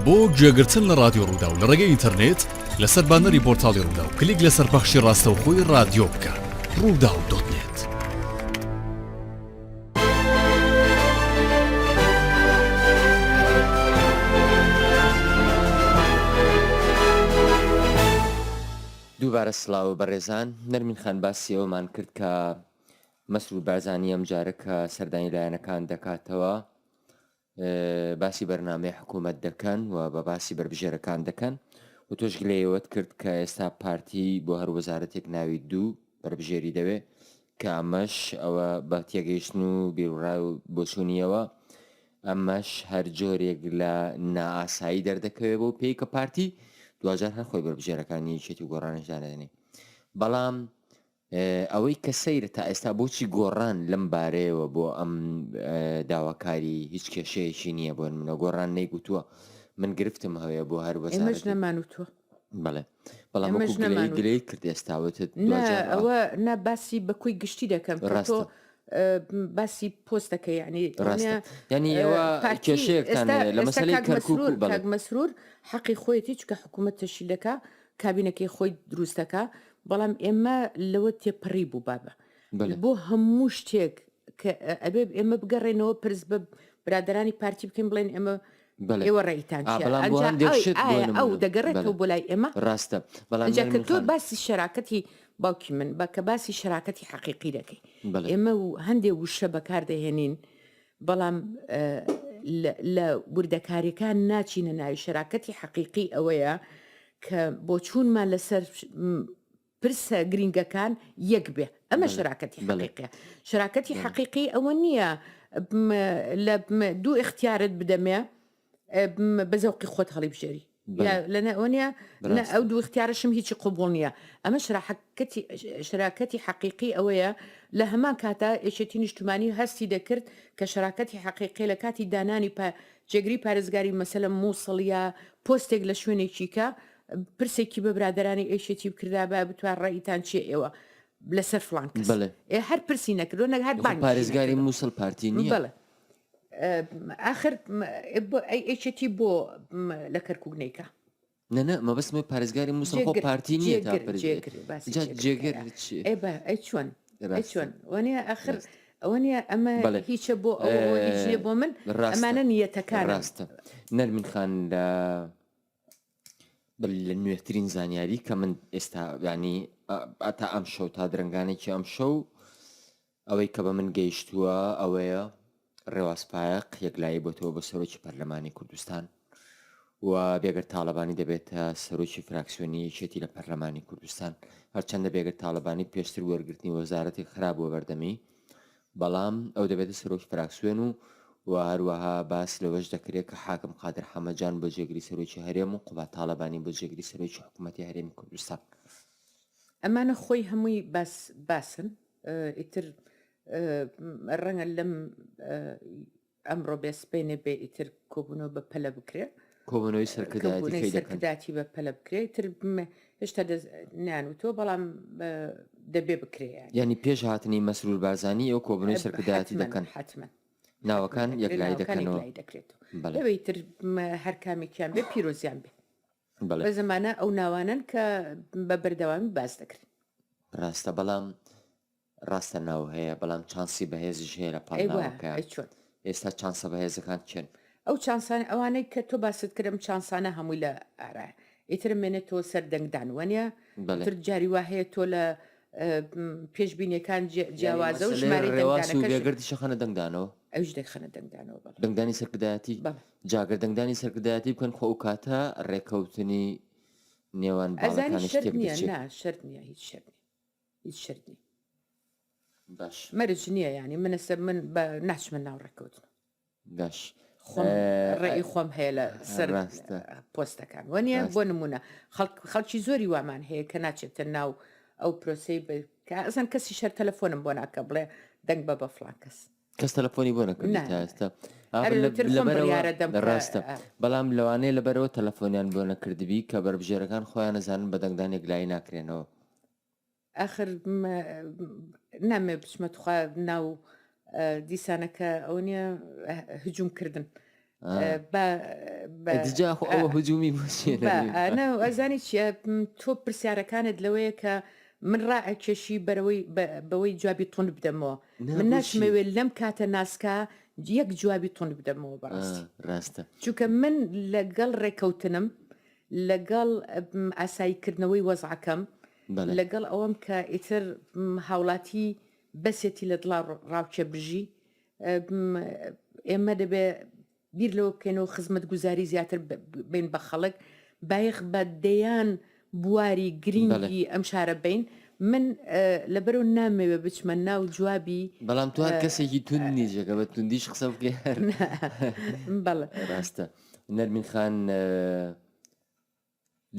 بۆ گوێگرتن لە رادیۆ ڕوودا و لە ڕێگەی ئینتەرنێت لەسەر بانەری پۆرتاڵی ڕوودا و کلیک لەسەر بەخشی ڕاستەوخۆی رادیۆ بکە ڕوودا.net دووبارە سڵاو بەڕێزان نەرمین خان باسیەوەمان کرد کە مەسرور بارزانی ئەم جارە کە سەردانی لایەنەکان دەکاتەوە باسی بەرنامەی حکوومەت دەکەن و بە باسی بربژێرەکان دەکەن و تۆش گلەیەوەت کرد کە ئێستا پارتی بۆ هەر وەزارەتێک ناوی دوو بربژێری دەوێت کە ئەمەش ئەوە بە تێگەیشتن و بیرڕای و بۆچوونیەوە ئەمەش هەر جۆرێک لە نائاسایی دەردەکەوێت بۆ پێی کە پارتی دوجار هەر خۆی بربژێرەکانی چێتی و گۆڕانشدانێنێ بەڵام ئەوەی کە سەیرە تا ئێستا بۆچی گۆڕان لەم بارەیەوە بۆ ئەم داواکاری هیچ کێشەیەکی نییە بۆن منە گۆڕان نەیگوتووە من گرفتم هەوەیە بۆ هەر ئێمەش نەمانوتووە بەڵێ بەڵام گلەی کرد ئێستاوتت ئەوە نا باسی بەکوی گشتی دەکەم ڕاستە باسی پۆستەکە ینی ئەوە کێشەیەکتان لە مەسەلەی کەرکووک مەسرور حەقی خۆیەتی چکە حکوومەت تەشکیل دەکا کابینەکەی خۆی دروستەکە بەڵام ئێمە لەوە تێپەڕی بوو بابە بۆ هەموو شتێک کە ئەبێ ئێمە بگەڕێنەوە پرس بە برادرانی پارتی بکەین بڵێن ئێمە ئێوە ڕێیتان ئەو دەگەڕێتەوە بۆ لای ئێمە ڕاستە بەڵام تۆ باسی شەراکەتی باوکی من بەکە باسی شەراکەتی حەقیقی دەکەی ئێمە و هەندێک وشە بەکار دەهێنین بەڵام لە وردەکاریەکان ناچینە ناوی شەراکەتی حەقیقی ئەوەیە کە بۆ چوونمان لەسەر پرسە گرنگەکان یەک بێ ئەمە شەراکەتی حەقیقیە شەراکەتی حەقیقی ئەوە نییە لە دوو اختیارت بدەمێ بە زەوقی خۆت هەڵی بژێری لەنەوەنیە ئەو دوو اختیارشم هیچی قوبوڵ نییە ئەمە شەراکەتی حەقیقی ئەوەیە لە هەمان کاتا ئێشێتی نیشتمانی هەستی دەکرد کە شەراکەتی حەقیقی لە کاتی دانانی جێگری پارێزگاری مەسەلە مووسڵیا پۆستێک لە شوێنێکی کە پرسێکی بە برادرانی ئێشێتی بکردا بە بتوان ڕێیتان چێ ئێوە لەسەر فلان کەس هەر پرسی نەکردو نەک هەر پارێزگاری مووسڵ پارتی نییە بەڵێ آخر ئێچێتی بۆ لە کەرکووگنەیکە نەنە مەبەستمە پارێزگاری مووسڵ خۆ پارتی نییە چۆن وانە آخر ئەوە نیە ئەمە هیچە بۆ ئەوە بۆ من ئەمانە نیەتەکان ڕاستە نەرمین خان لە نوێترین زانیاری کە من ئێستا ینی ئەتا ئەم شەو تا درنگانێکی ئەم شەو ئەوەی کە بە من گەیشتووە ئەوەیە ڕێواسپایەق یەکلایی بۆتەوە بە سەرۆکی پەرلەمانی کوردستان و بێگەر تاالبانی دەبێتە سەرۆکی فراکسیۆنی یەکێتی لە پەرلەمانی کوردستان هەرچەندە بێگەر تاالبانی پێشتر وەرگرتنی وەزارەتی خراپبووە بەردەمی بەڵام ئەو دەبێتە سەرۆکی فراکسیۆن و هەروەها باس لەوەش دەکرێت کە حاکم قادر حەمەجان بۆ جێگری سەرۆکی هەرێم و قوبات تاالبانی بۆ جێگری سەرۆکی حکوومەتی هەرێمی کوردستان ئەمانە خۆی هەمووی باسن ئیتر ڕەنگە لەم ئەمڕۆ بێسپێنێ بێ ئیتر کۆبوونەوە بە پەلە بکرێت کۆبوونەوەی سەرکرداتی بە پەلە بکرێت تر هێشتا نانوتۆ بەڵام دەبێ بکرێت ینی پێش هاتنی مەسرور بارزانانی ئەو کۆبوونەوەی سەرکرداتی دەکەن حتمما ناوەکان یەکلای دەکەنەوە لەوەی تر هەر کامێکیان بێ پیرۆزیان بێ بە زمانە ئەو ناوانن کە بە بەردەوامی باز دەکرێت ڕاستە بەڵام ڕاستە ناو هەیە بەڵام چانسی بەهێزش هەیە لە پاڵناوەکە ئێستا چانسە بەهێزەکان چێن ئەو چانسان ئەوانەی کە تۆ باست کردم چانسانە هەمووی لە ئارایە ئیتر مێنێتەوە سەر دەنگدان وانە تر جاری وا هەیە تۆ لە پێشبینیەکان جیاوازە و ژماری دەنگدانەکەگەردی شەخەنە دەنگدانەوە ئەوش دەخەنە دەنگدانەوە دەنگدانی سەرکردایەتی جاگەر دەنگدانی سەرکردایەتی بکەن خۆ و کاتە ڕێکەوتنی نێوان ئەزانی شەرت نییە شەرت نییە هیچ شەرت نیە باش مەرج نییە ینی منەسە من بە ناچمە ناو ڕێکەوتن باش ڕێی خۆم هەیە لە سەر پۆستەکان وانە بۆ نمونە خەڵکی زۆری وامان هەیە کە ناچێتە ناو ئەو پرۆسی کە ئەزان کەسی شەر تەلەفۆنم بۆ ناکە بڵێ دەنگ بە فڵان کەس تەلەفۆنی بۆ نەکردی تا ئێستا ڕاستە بەڵام لەوانەیە لەبەرەوە تەلەفۆنیان بۆ نەکردبی کە بەربژێرەکان خۆیان نەزانن بە دەنگدان یەکلایی ناکرێنەوە آخر نامێ بچمە توخوا ناو دیسانەکە ئەو نیە هجوومکردن ئەوە هجومی ئەزانی چیە تۆ پرسیارەکانت لەوەیە کە من ڕائەکێشی بەوەی جوابی تونند بدەمەوە من ناشمەوێت لەم کاتە ناسکە یەک جوابی تونند بدەمەوە بەڕاستی ڕاستە چونکە من لەگەڵ ڕێکەوتنم لەگەڵ ئاساییکردنەوەی وەزعەکەم لەگەڵ ئەوەم کە ئیتر هاوڵاتی بەسێتی لە دڵا ڕاوچە بژی ئێمە دەبێ بیر لەوە بکەینەوە خزمەت گوزاری زیاتر بین بە خەڵک بایەخ بە دەیان بواری گرنگی ئەم شارە بین من لەبەرەوە نامەوێ بچمە ناو جوابی بەڵام تو کەسێکی تون نیژەکە بە توندیش قسە بکە بەڵێ ڕاستە نەرمین خان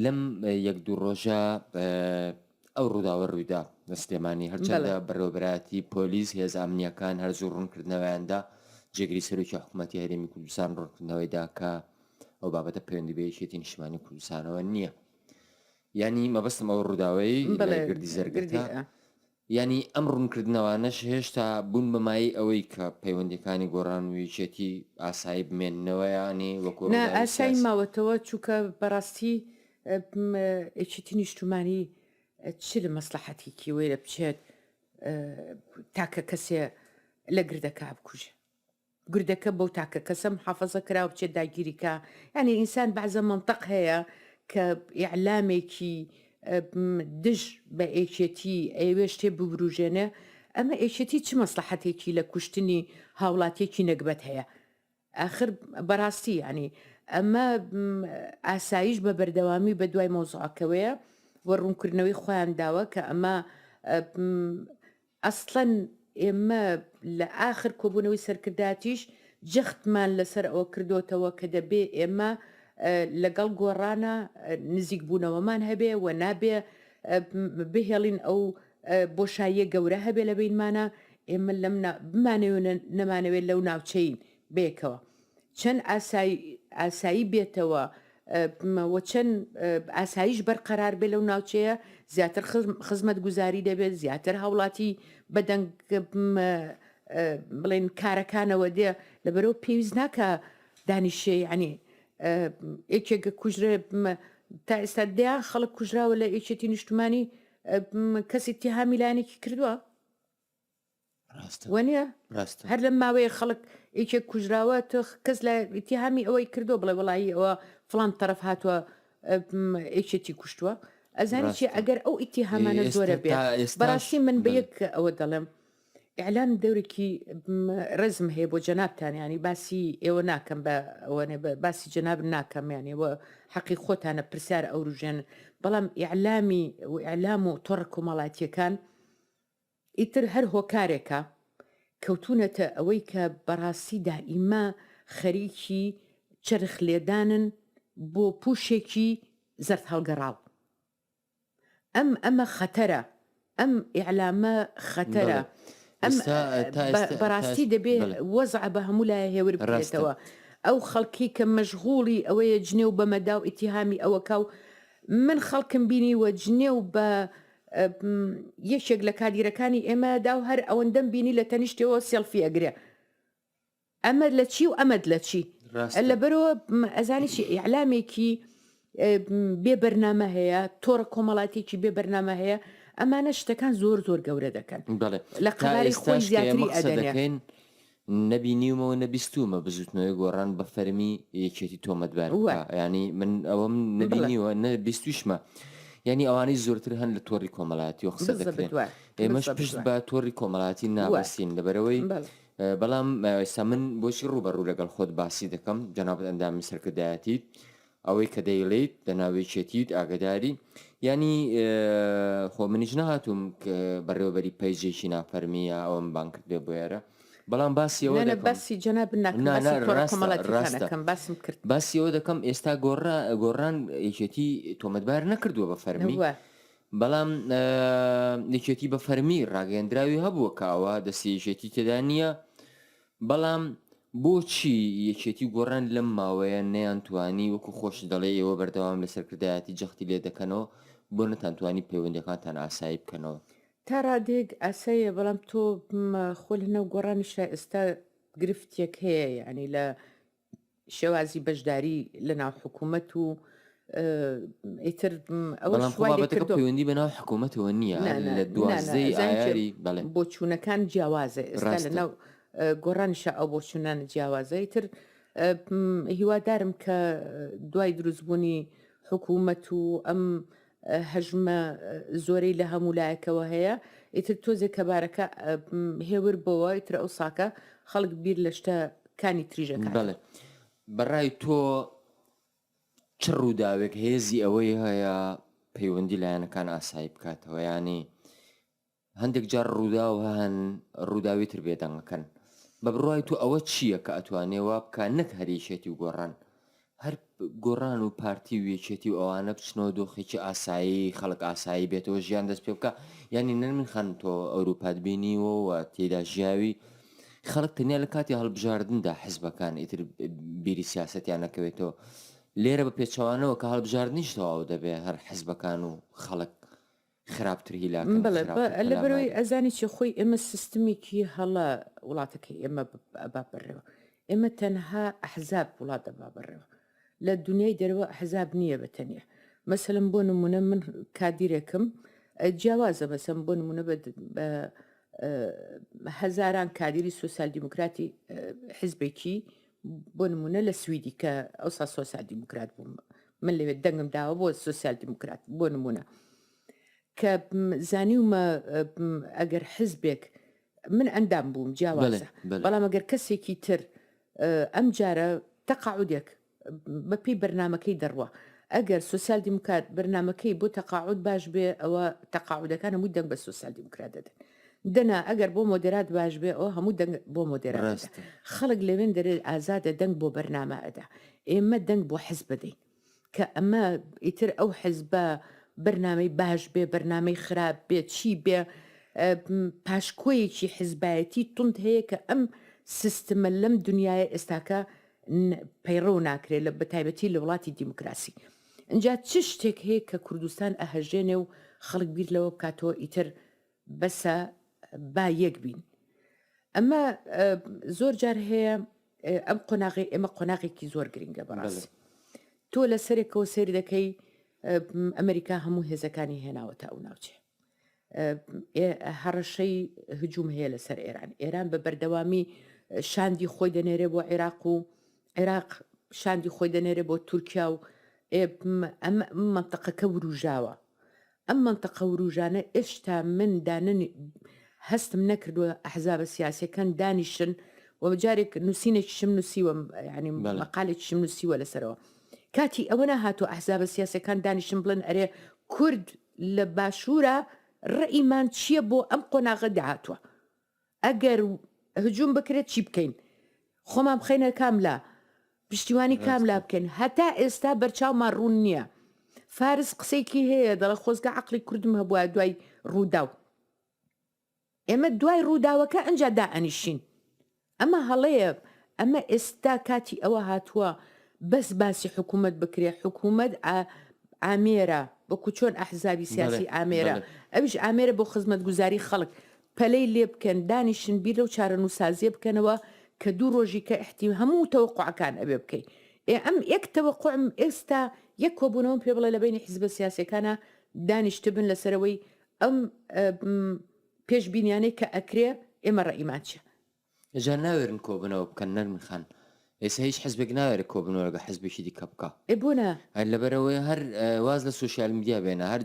لەم یەک دوو ڕۆژە ئەو ڕووداوە ڕوویدا لە سلێمانی هەرچەندە بەڕێوەبەتی پۆلیس هێز ئامنیەکان هەر زوو ڕوونکردنەوەیاندا جێگری سەرۆکی حکوومەتی هەرێمی کوردستان ڕوونکردنەوەیدا کە ئەو بابەتە پەیوەندی بە یەکێتی نیشتیمانی کوردستانەوە نییە ینی مەبەستم ئەو ڕووداوەی گردی زەرگرتە ینی ئەم ڕوونکردنەوەانەش هێشتا بوون بەمایی ئەوەی کە پەیوەندەکانی گۆڕان و یەکێتی ئاسایی بمێننەوە ینی وەکو ئاسایی ماوەتەوە چووکە بەڕاستی یەکێتی نیشتیمانی چ لە مەسلحەتێکی وێرە بچێت تاکە کەسێ لە گردەکە بکوژێ گردەکە بەو تاکە کەسە محافەزە کراوە بچێت داگیریکە ینی ئینسان بەعزە منطق هەیە کە ئیعلامێکی دژ بە ئێچێتی ئەوێ شتێ ببروژێنێ ئەمە ئێچێتی چ مەسلحەتێکی لە کوشتنی هاوڵاتێکی نەکبەت هەیە آخر بەڕاستی ینی ئەمە ئاسایش بە بەردەوامی بە دوای مۆزوعەکەوەیە وە ڕوونکردنەوەی خۆیان داوە کە ئەمە ئەسڵەن ئێمە لە ئاخر کۆبوونەوەی سەرکرداتیش جەختمان لەسەر ئەوە کردوتەوە کە دەبێ ئێمە لەگەڵ گۆڕانە نزیک بوونەوەمان هەبێ و نابێ بهێڵین ئەو بۆشاییە گەورە هەبێ لە بینمانە ئێمە لەم نەمانەوێت لەو ناوچەین بێکەوە چەند ئاسایی بێتەوە و چەند ئاسایش بەرقەرار بێ لەو ناوچەیە زیاتر خزمەت گوزاری دەبێت زیاتر هاوڵاتی بەدەنگ بڵێن کارەکانەوە دێ لەبەرەوە پێویست ناکە دانیشێ ینی ئێکێکە کوژرە تا ئێستا دیان خەڵک کوژراوە لە ئێچێتی نیشتمانی کەسی تیهامیلانێکی کردووە وەنیە هەر لەم ماوەیە خەڵک ئێکێک کوژراوە تۆ کەس لە ئیتیهامی ئەوەی کردو بڵێ وڵایی ئەوە فڵان تەرەف هاتووە ئێچێتی کوشتووە ئەزانی چی ئەگەر ئەو ئیتیهامانە زۆرە بێت بەڕاستی من بە یەک ئەوە دەڵێم ئیعلان دەورێکی ڕزم هەیە بۆ جەنابتان ینی باسی ئێوە ناکەم بە ئەوەنێ باسی جەناب ناکەم یانیەوە حەقی خۆتانە پرسیار ئەو ڕژێن بەڵام ئیعلامی و ئیعلام و تۆڕە کۆمەڵاتیەکان ئیتر هەر هۆکارێکە کەوتونەتە ئەوەی کە بەڕاستی دائیما خەریکی چرخ لێدانن بۆ پوشێکی زەرد هەڵگەڕاو ئەمە خەتەرە ئەم ئیعلامە خەتەرە ئەم بەڕاستی دەبێ وەزع بە هەموو لای هێور بێتەوە ئەو خەڵکی کە مەشغوڵی ئەوەیە جنێ و بە مەدا و ئیتیهامی ئەوەکە و من خەڵکم بینی وە جنێ و بە یەکێک لە کادیرەکانی ئێمەدا و هەر ئەوەندەم بینی لە تەنیشتەوە سێڵفی ئەگرێ ئەمە لە چی و ئەمەد لە چی لەبەرەوە ئەزانی چی ئیعلامێکی بێ بەرنامە هەیە تۆڕە کۆمەڵاتێکی بێ بەرنامە هەیە ئەمانە شتەکان زۆر زۆر گەورە دەکەن لە قەباری خۆی زیاتری ئەدەنێن نەبینیومەوە نەبیستومە بزوتنەوەی گۆڕان بە فەرمی یەکێتی تۆمەتبار ینی من ئەوەم نەبینیوە نەبیستویشمە ینی ئەوانەی زۆرتر هەن لە تۆڕی کۆمەڵاتی و قسە دەکرێن ئێمەش پشت بە تۆڕی کۆمەڵاتی ناوەستین لەبەرەوەی بەڵام ئێستا من بۆچی ڕوبەڕوو لەگەڵ خۆت باسی دەکەم جەنابەت ئەندامی سەرکردایەتی ئەوەی کە دەیڵێیت لە ناوێچێتیت ئاگداری ینی خۆ منیش نهاتوم بەڕێوەبەری پەیجێکی نافەرمیە ئەوم بان کرد بێ بۆ یارە بەڵام باسیەوە باسی جەناب باسم کرد باسیەوە دەکەم ئێستا گۆڕان یەکێتی تۆمەتبار نەکردووە بە فەرمی بەڵام یەکێتی بە فەرمی ڕاگەندراوی هەبووە کاوە دەستی یەکێتی تێدا نییە بەڵام بۆچی یەکێتی گۆڕان لەم ماوەیە نەیانتوانی وەکو خۆش دەڵێ ئێوە بەردەوام لە سەرکردایەتی جەختی لێ دەکەنەوە بۆ نەتانتوانی پەیوەندەکانتان ئاسایی بکەنەوە تا ڕادێک ئاساییە بەڵام تۆ خۆ لەنەو گۆڕانیشە ئێستا گرفتێک هەیە ینی لە شێوازی بەشداری لە ناو حکوومەت و ئیتر پەیوەندی بەناو حکوومەتەوە نییە لە دوازدەی ئایاری بۆ چوونەکان جیاوازە ئێستا لەناو گۆڕانیشە ئەو بۆ چوونان جیاوازە ئیتر هیوادارم کە دوای دروستبوونی حکوومەت و ئەم هەژمە زۆرەی لە هەموو لایەکەوە هەیە ئیتر تۆزێک کەبارەکە هێور بەوە ئیتر ئەو ساکە خەڵک بیر لە شتەکانی تریژەکە بەڵێ بەڕای تۆ چ ڕووداوێک هێزی ئەوەی هەیە پەیوەندی لایەنەکان ئاسایی بکاتەوە ینی هەندێک جار ڕوودا و هەن ڕووداوی تر بێدەنگەکەن بە بڕای تو ئەوە چییە کە ئەتوانێەوە بکە نەک هەریشێتی و گۆڕان هەر گۆڕان و پارتی و یەکێتی و ئەوانە بچنەوە دۆخێکی ئاسایی خەڵک ئاسایی بێتەوە ژیان دەست پێ بکە ینی نەر من خەن تۆ ئەوروپات بینیوە و تێدا ژیاوی خەڵک تەنیا لە کاتی هەڵبژاردندا حیزبەکان ئیتر بیری سیاسەتیان نەکەوێتەوە لێرە بە پێچەوانەوە کە هەڵبژاردنیش تەواو دەبێ هەر حیزبەکان و خەڵک خراپتر هیلاکەن لەبەرەوەی ئەزانی چی خۆی ئێمە سیستمێکی هەڵە وڵاتەکەی ئێمە ئەبا بڕێەوە ئێمە تەنها ئەحزاب وڵات دەبا بڕێەوە لە دنیای دەرەوە ئەحزاب نییە بەتەنیە مەسەلەن بۆ نمونە من کادیرێکم جیاوازە بەسم بۆ نمونە بە هەزاران کادری سۆسیال دیموکراتی حیزبێکی بۆ نمونە لە سویدی کە ئەوسا سۆسیال دیموکرات بووم من لەوێت دەنگم داوە بۆ سۆسیال دیموکرات بۆ نمونە کە زانیومە ئەگەر حیزبێک من ئەندام بووم جیاوازە بەڵام ئەگەر کەسێکی تر ئەم جارە تەقاعودێک بەپی بەرنمەکەی دەڕوە ئەگەر سۆسیال دیموکرات بەرنمەکەی بۆ تەقاعود باش بێ ئەوە تەقاعودەکان هەموو دەنگ بە سۆسیال دیموکرات دەدەن دەنا ئەگەر بۆ مۆدێرات باش بێ ئەو هەموو دەنگ بۆ مۆدێرات خەڵک لەوێن دەرێت ئازادە دەنگ بۆ بەرنامە ئەدا ئێمە دەنگ بۆ حیزب بدەین کە ئەمە ئیتر ئەو حیزبە بەرنامەی باش بێ بەرنامەی خراپ بێ چی بێ پاشکۆیەکی حیزبایەتی تند هەیە کە ئەم سیستمە لەم دنیای ئێستاکە پەیڕە ناکرێت لە بەتایبەتی لە وڵاتی دیموکراسی ئەجا چ شتێک هەیە کە کوردستان ئەهەژێنێ و خەڵک بیر لەوە بکاتەوە ئیتر بەسە با یەک بین ئەمە زۆر جار هەیە ئەم قۆناغی ئێمە قۆناغێکی زۆر گرنگە بەڕاستی تۆ لە سەرێکەوە سێری دەکەی ئەمریکا هەموو هێزەکانی هێناوەتە ئەو ناوچێ هەڕەشەی هجووم هەیە لەسەر ئێران بە بەردەوامی شاندی خۆی دەنێرێ بۆ عێراق و عێراق شاندی خۆی دەنێرێ بۆ تورکیا و ئەم منتەقەکە وروژاوە ئەم منتەقە وروژانە ئێشتا من دانن هەستم نەکردووە ئەحزابە سیاسیەکان دانیشن و بەجارێک نووسینێکی شم نووسیوە ینی مەقالێکی شم نووسیوە لەسەرەوە کاتی ئەوە نەهاتوە ئەحزابە سیاسەکان دانیشن بڵێن ئەرێ کورد لە باشوورە ڕئیمان چییە بۆ ئەم قۆناغە داهاتووە ئەگەر هجووم بکرێت چی بکەین خۆمان بخەینە کاملا پشتیوانی کاملا بکەین هەتا ئێستا بەرچاومان ڕوون نییە فارس قسەیکی هەیە دەڵە خۆزگە عەقڵی کوردم هەبووە دوای ڕووداو ئێمە دوای ڕووداوەکە ئەنجا دائەنیشین ئەمە هەڵەیە ئەمە ئێستا کاتی ئەوە هاتووە بەس باسی حکوومەت بکرێ حکوومەت ئامێرە بەکو چۆن ئەحزابی سیاسی ئامێرە ئەویش ئامێرە بۆ خزمەت گوزاری خەڵک پەلەی لێ بکەن دانیشن بیر لەو چارە نووسازیە بکەنەوە کە دوو ڕۆژی کە احتیم هەموو تەوەقوعەکان ئەبێ بکەین ئەم یەک تەوەقوعم ئێستا یەک کۆبوونەوەم پێ بڵێ لە بینی حیزبە سیاسیەکانە دانیشتە بن لەسەرەوەی ئەم پێشبینیانەی کە ئەکرێ ئێمە ڕئیمان چیە جا ناوێرن کۆبنەوە بکەن نەرمی خان ئێستا هیچ حزبێک ناوێرە کۆبنەوەگە حزبێکی دیکە بکە بوونە لەبەرەوەی هەر واز لە سوۆسیال میدیا بێنە هەر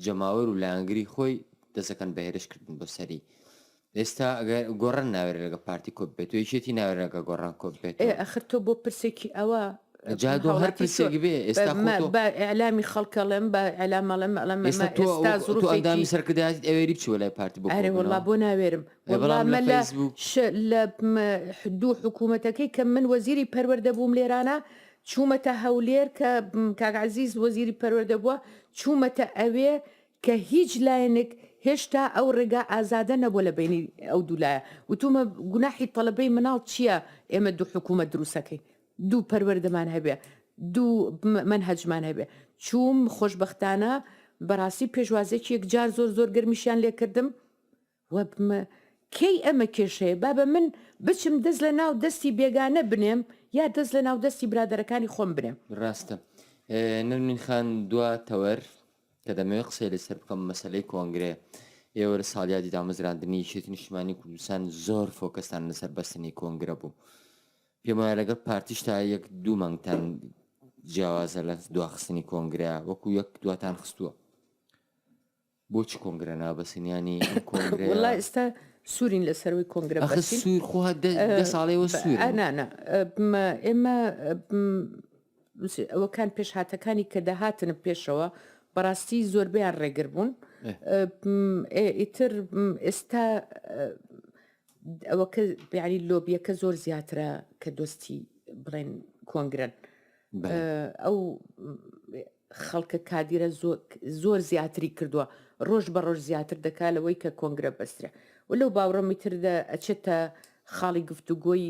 جەماوەر و لایەنگری خۆی دەستەکەن بە هێرشکردن بۆ سەری ئێستا ئەگەر گۆڕان ناوێت لەگە پارتی کۆ بێت و یەکێتی ناوێرەگە گۆڕان کۆ بێت ئەخر تۆ بۆ پرسێکی ئەوە جادۆ هەر پرسێکی بێ ئێستا بە ئەعلامی خەڵکەڵێم بە ئەعلامەڵێم ئەڵەمەدامی سەرکردایەت ئەوێری بچوە لای پارتی بۆ ئەرێ وەڵا بۆ ناوێرم وەڵامە لە دوو حکوومەتەکەی کە من وەزیری پەروەردە بووم لێرانە چوومەتە هەولێر کە کاگعەزیز وەزیری پەروەردە بووە چوومەتە ئەوێ کە هیچ لایەنێک هێشتا ئەو ڕێگا ئازادە نەبووە لە بینی ئەو دوولایە وتومە گوناحی تەڵەبەی مناڵ چییە ئێمە دوو حکوومەت دروستەکەی دوو پەروەردەمان هەبێ دوو منهەجمان هەبێ چووم خۆشبەختانە بەڕاستی پێشوازێکی یەکجار زۆر گەرمیشیان لێکردم و کەی ئەمە کێشەیە بابە من بچم دەست لە ناو دەستی بێگانە بنێم یا دەست لە ناو دەستی برادەرەکانی خۆم بنێم ڕاستە نەرمین خان دواتەوەر کە دەمەوێت قسەی لەسەر بکەم مەسەلەی کۆنگرێ ئێوە لە ساڵیادی دامەزراندنی یەکێتی نیشتیمانی کوردستان زۆر فۆکەستان لەسەر بەستنی کۆنگرە بوو پێم وایە لەگەڵ پارتیشتا یەک دوو مانگتان جیاوازە لە دواخستنی کۆنگرەیە وەکو یەک دواتان خستووە بۆچی کۆنگرە نابەسینیانی کۆنگرە وڵای ئێستا سوورین لەسەروی کۆنگرە سوور خۆ دە ساڵەوە سوور ئێمە ئەوەکان پێشهاتەکانی کە دەهاتنە پێشەوە بەڕاستی زۆربیان ڕێگر بوون ئیتر ئێستا ئەوەکە بیانی لۆبیەکە زۆر زیاترە کە دۆستی بڵێن کۆنگرن ئەو خەڵکە کادیرە زۆر زیاتری کردووە ڕۆژ بە ڕۆژ زیاتر دەکا لەوەی کە کۆنگرە بەسترە و لەو باوڕەمی تردا ئەچێتە خاڵی گفتوگۆی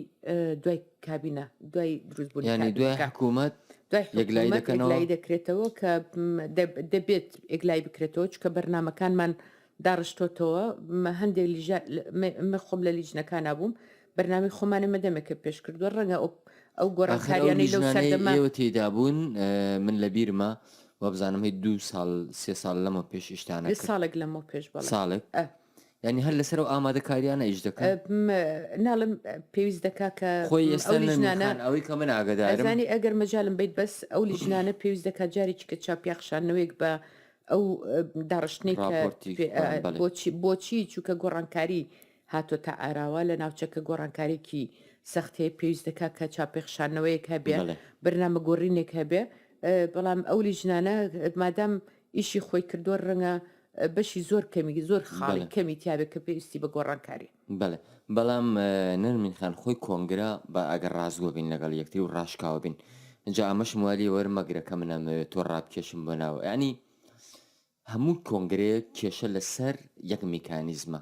دوای کابینە دوای دروستبوون ینی دوای حکوومەت یەکلای دەکرێتەوە کە دەبێت ئێگلای بکرێتەوە چکە بەرنمەکانمان داڕشتۆتەوە هەندێک خۆم لە لیژنەکان بووم بەرنامی خۆمانە مەدەمێکە پێش کردووە ڕەنگە ئەو گۆڕانکاریانەی لەو سەردەما تێدا بوون من لە بیرمە وابزانم هی 2 ساڵ 3 ساڵ لەمە پێش شتانە ساڵێک لەمە پێش بەڵێ ساڵێک ینی هەر لەسەر و ئامادەکاریانە ئیش دەکەن ناڵم پێویست دەکا کە خۆی ئێستا ئەوەی کە من ئاگدارم زانی ئەگەر مەجالم بیت بەس ئەو لیژنانە پێویست دەکات جارێکی کە چاپیاخشانەوەیک بە ئەو داڕشتنێک بۆچی چووکە گۆڕانکاری هاتۆ تا ئاراوە لە ناوچەکە گۆڕانکارێکی سەختەیە پێویست دەکات کە چاپێخشانەوەیەک هەبێ بەرنامە گۆڕینێک هەبێ بەڵام ئەو لیژنانە مادام ئیشی خۆی کردووە ڕەنگە بەشی زۆر کەمی زۆر خاڵی کەمی تیاابێت کە پێویستی بە گۆڕانکاری بەڵێ بەڵام نەرمین خان خۆی کۆنگرا بە ئەگەر ڕازگۆ بین لەگەڵ یەکتری و ڕاشکاوە بین جا ئەمەش موالی وەرمەگرەکە منەمەوێت تۆ ڕابکێشم بەناوە ینی هەموو کۆنگرەیە کێشە لەسەر یەک میکانیزمە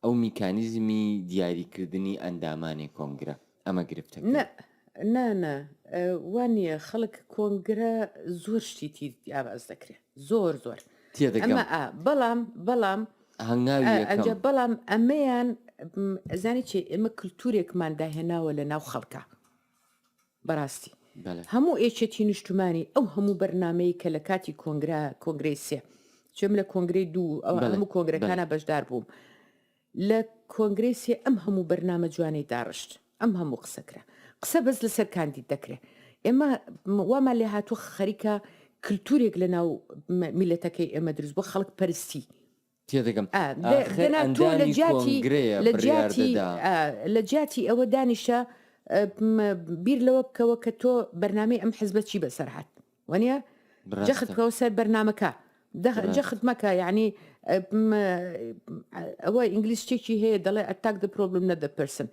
ئەو میکانیزمی دیاریکردنی ئەندامانی کۆنگرە ئەمە گرفتە نە وانە خەڵک کۆنگرە زۆر شتیتی ئاواز دەکرێت زۆر ئەمە بەڵام ئەنج بەڵام ئەمەیان زانی چێ ئێمە کللتورێکمان داهێناوە لە ناو خەڵکە بەڕاستی هەموو ئێچێتی نیشتمانی ئەو هەموو بەرنمەی کە لە کاتی کۆنگرەی سێ چێم لە کۆنگرەی 2 ئەو هەموو کۆنگرەکانە بەشدار بووم لە کۆنگرەی سێ ئەم هەموو بەرنامە جوانەی داڕشت ئەم هەموو قسەکرا قسە بەس لەسەر کاندید دەکرێت ئێمە وامان لێ هاتووە خەریکە کللتورێک لە ناو میلەتەکەی ئێمە دروست بۆ خەڵک پەرستی لە جاتی ئەوە دانیشە بیر لەوە بکەوە کە تۆ بەرنامەی ئەم حزبە چی بەسەرهات وانە جەخت بکەوە سەر بەرنامەکە جەخت مەکە یعنی ئەوە ئینگلیسچێکی هەیە دەڵێ ئەتاک دە پرۆبلم نە دە پرسن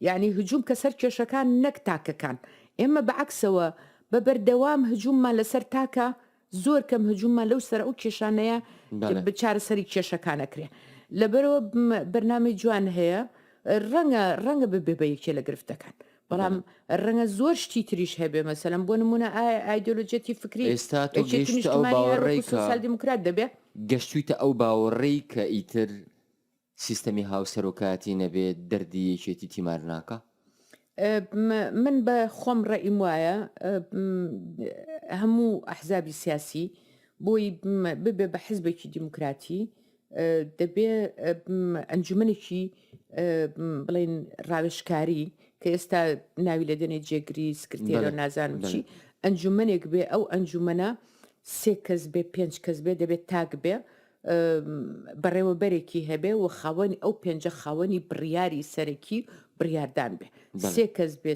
یعنی هجووم کەسەر کێشەکان نەک تاکەکان ئێمە بەعکسەوە بە بەردەوام هجووممان لەسەر تاکە زۆر کەم هجووممان لەو سەر ئەو کێشانەیە بچارەسەری کێشەکانەکرێ لەبەرەوە بەرنامەی جوان هەیە ڕەنگە ببێ بە یەکێ لە گرفتەکان بەڵام ڕەنگە زۆر شتی تریش هەبێ مەسەلەن بۆ نمونە ئایدۆلۆجێتی فکری سوسیال دیموکرات دەبێ گەشتویتە ئەو باوەڕێی کە ئیتر سیستەمی هاوسەرۆکاتی نەبێت دەردی یەکێتی تیمار ناکە من بە خۆم ڕێئیم وایە هەموو ئەحزابی سیاسی بۆی ببێ بە حزبێکی دیموکراتی دەبێ ئەنجومەنێکی بڵێن ڕاوێژکاری کە ئێستا ناوی لە دەنێ جێگری سکرتێرە نازانم چی ئەنجومەنێک بێ ئەو ئەنجومەنە 3 کەس بێ 5 کەس بێ دەبێت تاک بێ بەڕێوەبەرێکی هەبێ و خاوەنی ئەو 5 خاوەنی بڕیاری سەرەکی بڕیاردان بێ 3 کەس بێ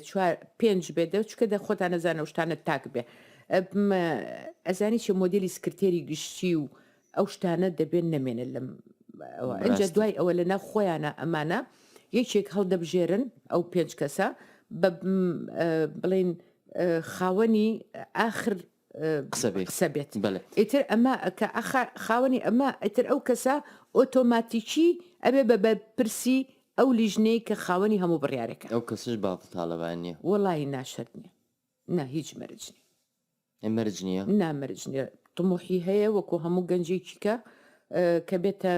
5 بێ چکە دە خۆتان نەزانە شتانە تاک بێ ئەزانی چه مۆدلی سکرتێری گشتی و ئەو شتانە دەبێت نەمێنە لەم ئەنجە دوای ئەوە لە ناو خۆیانە ئەمانە یەکێک هەڵدەبژێرن ئەو 5 کەسە بڵێن خاوەنی ئاخر قسە بێت ئیتر ئەمە کە خاوەنی ئەمە ئیتر ئەو کەسە ئۆتۆماتیکی ئەبێ بە پرسی ئەو لیژنەی کە خاوەنی هەموو بڕیارێکە ئەو کەسش باڵ تاالبانیە وڵی ناشرد نییە نا هیچ مەرج نیە مەرج نییە نامەرج نیە طموحی هەیە وەکو هەموو گەنجێکیکە کە بێتە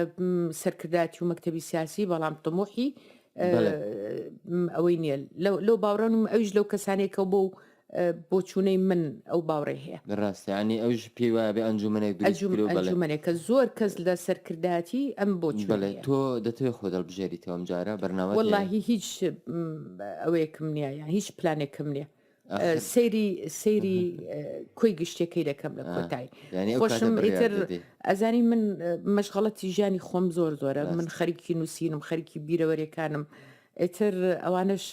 سەرکرداتی و مەکتەبی سیاسی بەڵام طموحی ئەوەی نییە لەو باوڕان و ئەوش لەو کەسانێکە بۆ بۆ چوونەی من ئەو باوڕێ هەیە ڕاستە ینی ئەوش پێی وایە بێ ئەنجومەنێکە زۆر کەس لە سەرکرداتی ئەم بۆ تۆ دەتوێت خۆ دەڵبژێریتەوە ئەم جارە بەرنامە وەڵاهی هیچ ئەوەیەکم نییە یان هیچ پلانێکم نییە سەیری کۆی گشتەکەی دەکەم لە کۆتایی خۆشم ئیتر ئەزانی من مەشغەڵەتی ژیانی خۆم زۆرە من خەریکی نووسینم خەریکی بیرەوەریەکانم ئیتر ئەوانش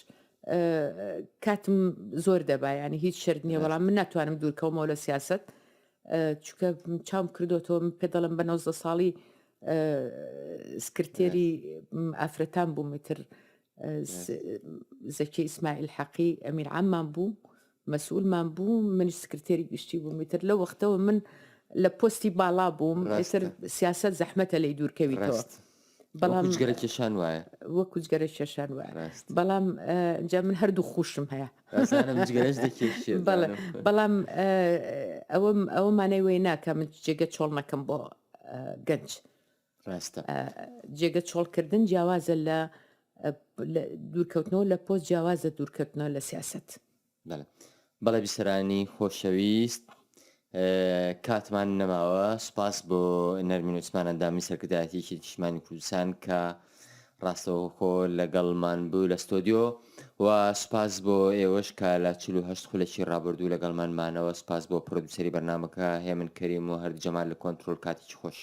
کاتم زۆر دەبایانی هیچ شرد نییە بەڵام من ناتوانم دوورکەومەوە لە سیاست چکە چاوم کردوەوە پێ دەڵم بە 19 ساڵی سکرتێری ئافرەتان بووم تر زەکی ئیسماعیل حەقی ئەمیر عاممان بوو مەسئولمان بوو منش سکرتێری گشتی بووم تر لە وەختەوە من لە پۆستی باڵا بووم ئێتر سیاست زەحمەتە لی دوورکەویتەوە بەڵام جگەرە کێشان وایە وەکو جگەرە کێشان وایە بەڵام جا من هەردوو خوشم هەیە بەڵام ئەوەمانەی وێ ناکە من جێگە چۆڵ نەکەم بۆ گەنج ڕاستە جێگە چۆڵکردن جیاوازە لە دوورکەوتنەوە لە پۆست جیاوازە دوورکەوتنەوە لە سیاست بەڵێ بیسەرانی خۆشەویست کاتمان نەماوە. سوپاس بۆ نەرمین عوسمان ئەندامی سەرکردایەتیەکی نیشتیمانی کوردستان کە ڕاستەوخۆ لەگەڵمان بوو لە ستۆدیۆ و سوپاس بۆ ئێوەش کە لە 48 خولەکی ڕابردوو لەگەڵمانمانەوە. سوپاس بۆ پرۆدوسەری بەرنامەکە هێمن کەریم و هەرد جەمال لە کۆنتڕۆل کاتیکی خۆش.